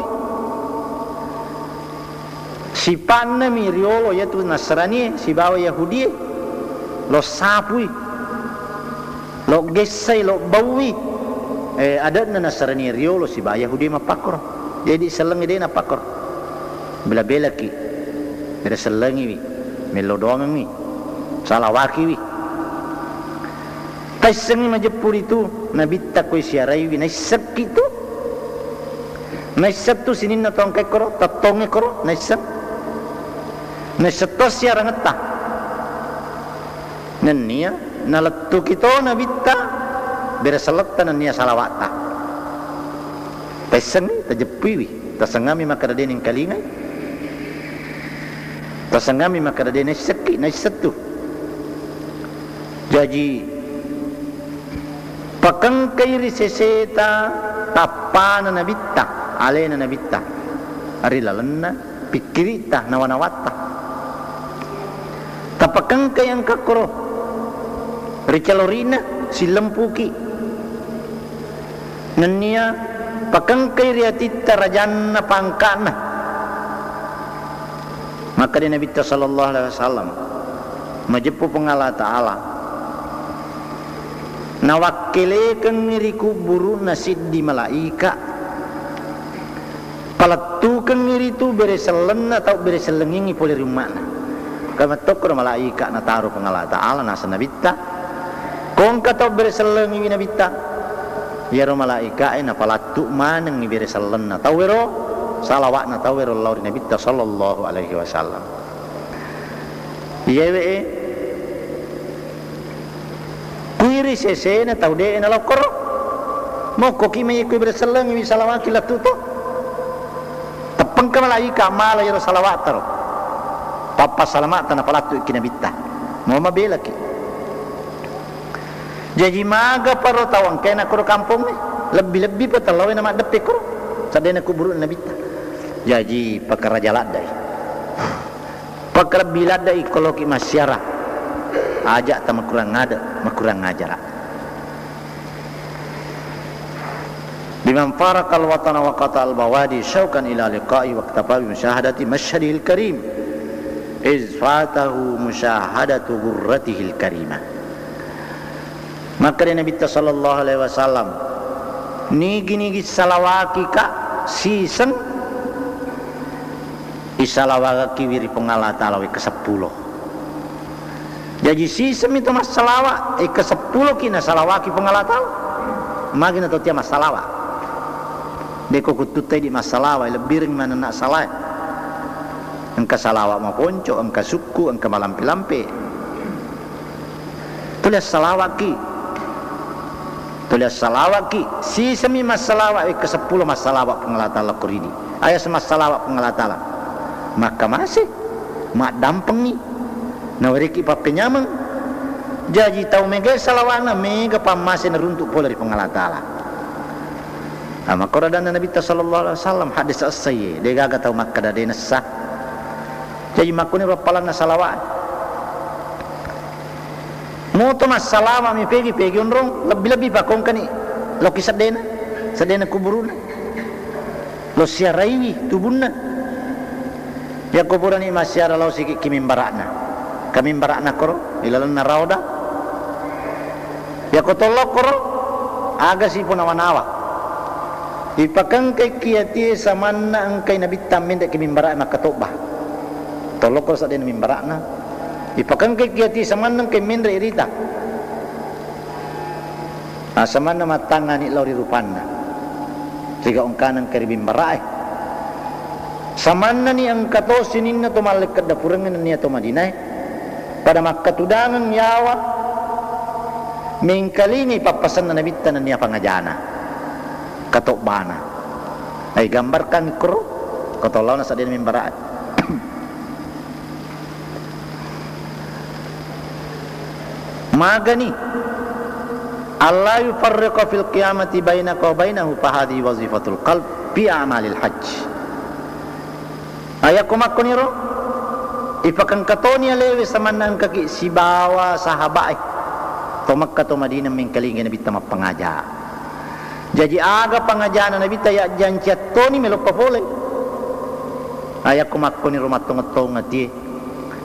si panna mi riolo ya tu Nasrani si bawa Yahudi lo sapui lo gesai lo bawi ada na Nasrani riolo si bawa Yahudi mapakor jadi selengi dia napakor bela-bela ki ada selengi wi melo doang wi salawaki wi Kaisengi majapur itu nabi takoi siarai wi naisak itu naisak tu sinin na tongkai koro tatonge koro naisak to siara ngeta nenia naletu kito nabi ta bereselata nenia salawata Kaisengi tajapui wi tasangami makaraden ing kalingai tasangami makaraden naisak tu jadi pakang kairi seseta tapana nabitta alena nabitta ari lalenna pikirita nawanawata tapakang kayang kakro ricalorina silempuki nania pakang kay riatita rajanna pangkana. Maka di Nabi sallallahu alaihi wasallam majepu pengala ta'ala nawakilekan ngiriku buru nasid di malaika palatukan ngiritu bereselen atau bereselengingi poli rumana kama tokro malaika na taruh pengala ta'ala nasa nabita kong katau bereselengi nabita yaro malaika na palatu manang ni bereselen na tawero salawat na tawero lauri nabita sallallahu alaihi wasallam. Yewe kuiri sese na taude na lokor mo ko kimi ku berselang mi salawat la tuto tapang ka malaika mala yaro salawat taro papa salamat na palatu kinabita mo mabela ki jadi maga paro tawang kena ko kampung ni lebih-lebih pa talawe na madepe ko sadena ku buru nabita jadi pakara jaladai pakara biladai kalau ki masyara ajak ta makurang ngajara biman farakal watana wa qatal bawadi syaukan ila liqa'i wa iktafa bi musyahadati masyhadil karim iz fatahu musyahadatu ghurratihil karimah. Maka Nabi sallallahu alaihi wasallam ni gini salawaki ka sisen isalawaki wiri pengala talawi ke-10. Jadi sisem itu mas salawa ke-10 kina salawaki pengala tal magina to tia masalawa deko kututai di masalawa lebih ring mana nak salah engka salawa ma ponco engka suku engka malampi-lampi tulis salawaki sisemi masalawa ke-10 masalawa pengala tal kuridi aya semasalawa pengala tal maka masih mak dampengi nawariki papenyamang jadi tau mega salawana mega pamasin runtuk pola di pengalatala ama koradan Nabi sallallahu alaihi wasallam hadis as-sayyi de gaga tau makka dade nassa jadi makune rapalan salawat moto mas salama mi pegi onrong lebih-lebih bakong kani loki sadena kuburuna lo siaraiwi tubunna ya kuburan ni masyara lau sikit kimimbarakna koro ilalanna rauda ya kotolok koro aga si pun awan-awa ipakang kay kiyati samanna ang kay nabitam minda kimimbarak makatobah tolok koro sa din mimbarakna ipakang kay kiyati samanna kay mindra irita samanna matanga ni lauri rupanna siga ungkanang kay bimbarak samanna ni ang kato sininna tumalik kada purangan niya to Madinah pada makatudangan yawa mingkalini papasan na nabita na niya pangajana kato bana ay gambarkan kro katolaw na sa din mimbaraat magani Allah yufarriqa fil qiyamati bainaka wa bainahu fahadi wazifatul qalb fi amalil hajj ayaku makoniro ipakang katoni alewe samanang kaki sibawa sahabai to Makkah to Madinah mingkalingan Nabi tama pangaja jadi aga pangajana Nabi taya janciat toni melok papole ayaku makoniro matong-tong ati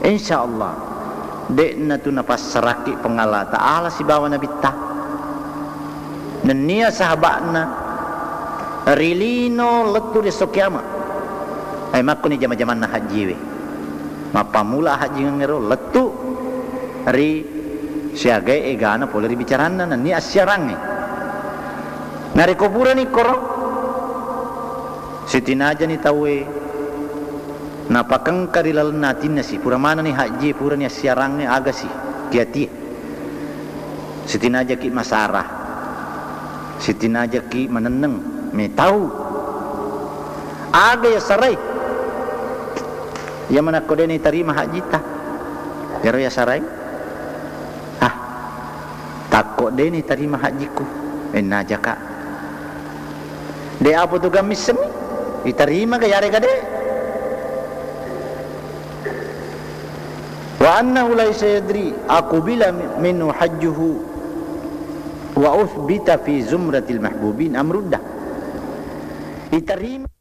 insyaallah dekna tu napasaraki pengala taala sibawa Nabi ta nenia sahabatna rilino letu de sokiama ay makko ni jama-jaman na haji we mapamula haji ngero letu ri siagai egana pole ri bicarana ni asyarange nari kuburan ni koro sitinaja ni tawe napakang karilal natin na si pura mana ni haji pura ni asyarange agasi kiati sitinaja ki masarah sitinaja ki maneneng me tahu aga ya sarai ya mana kode ni terima haji ta jaro ya sarai takut deh ni terima hajiku enna jaka de apa tu gamis semi diterima ke yare gade Wa annahu laysa yadri aqbila minhu hajjuhu wa uthbita fi zumratil mahbubin amruddah. Diterima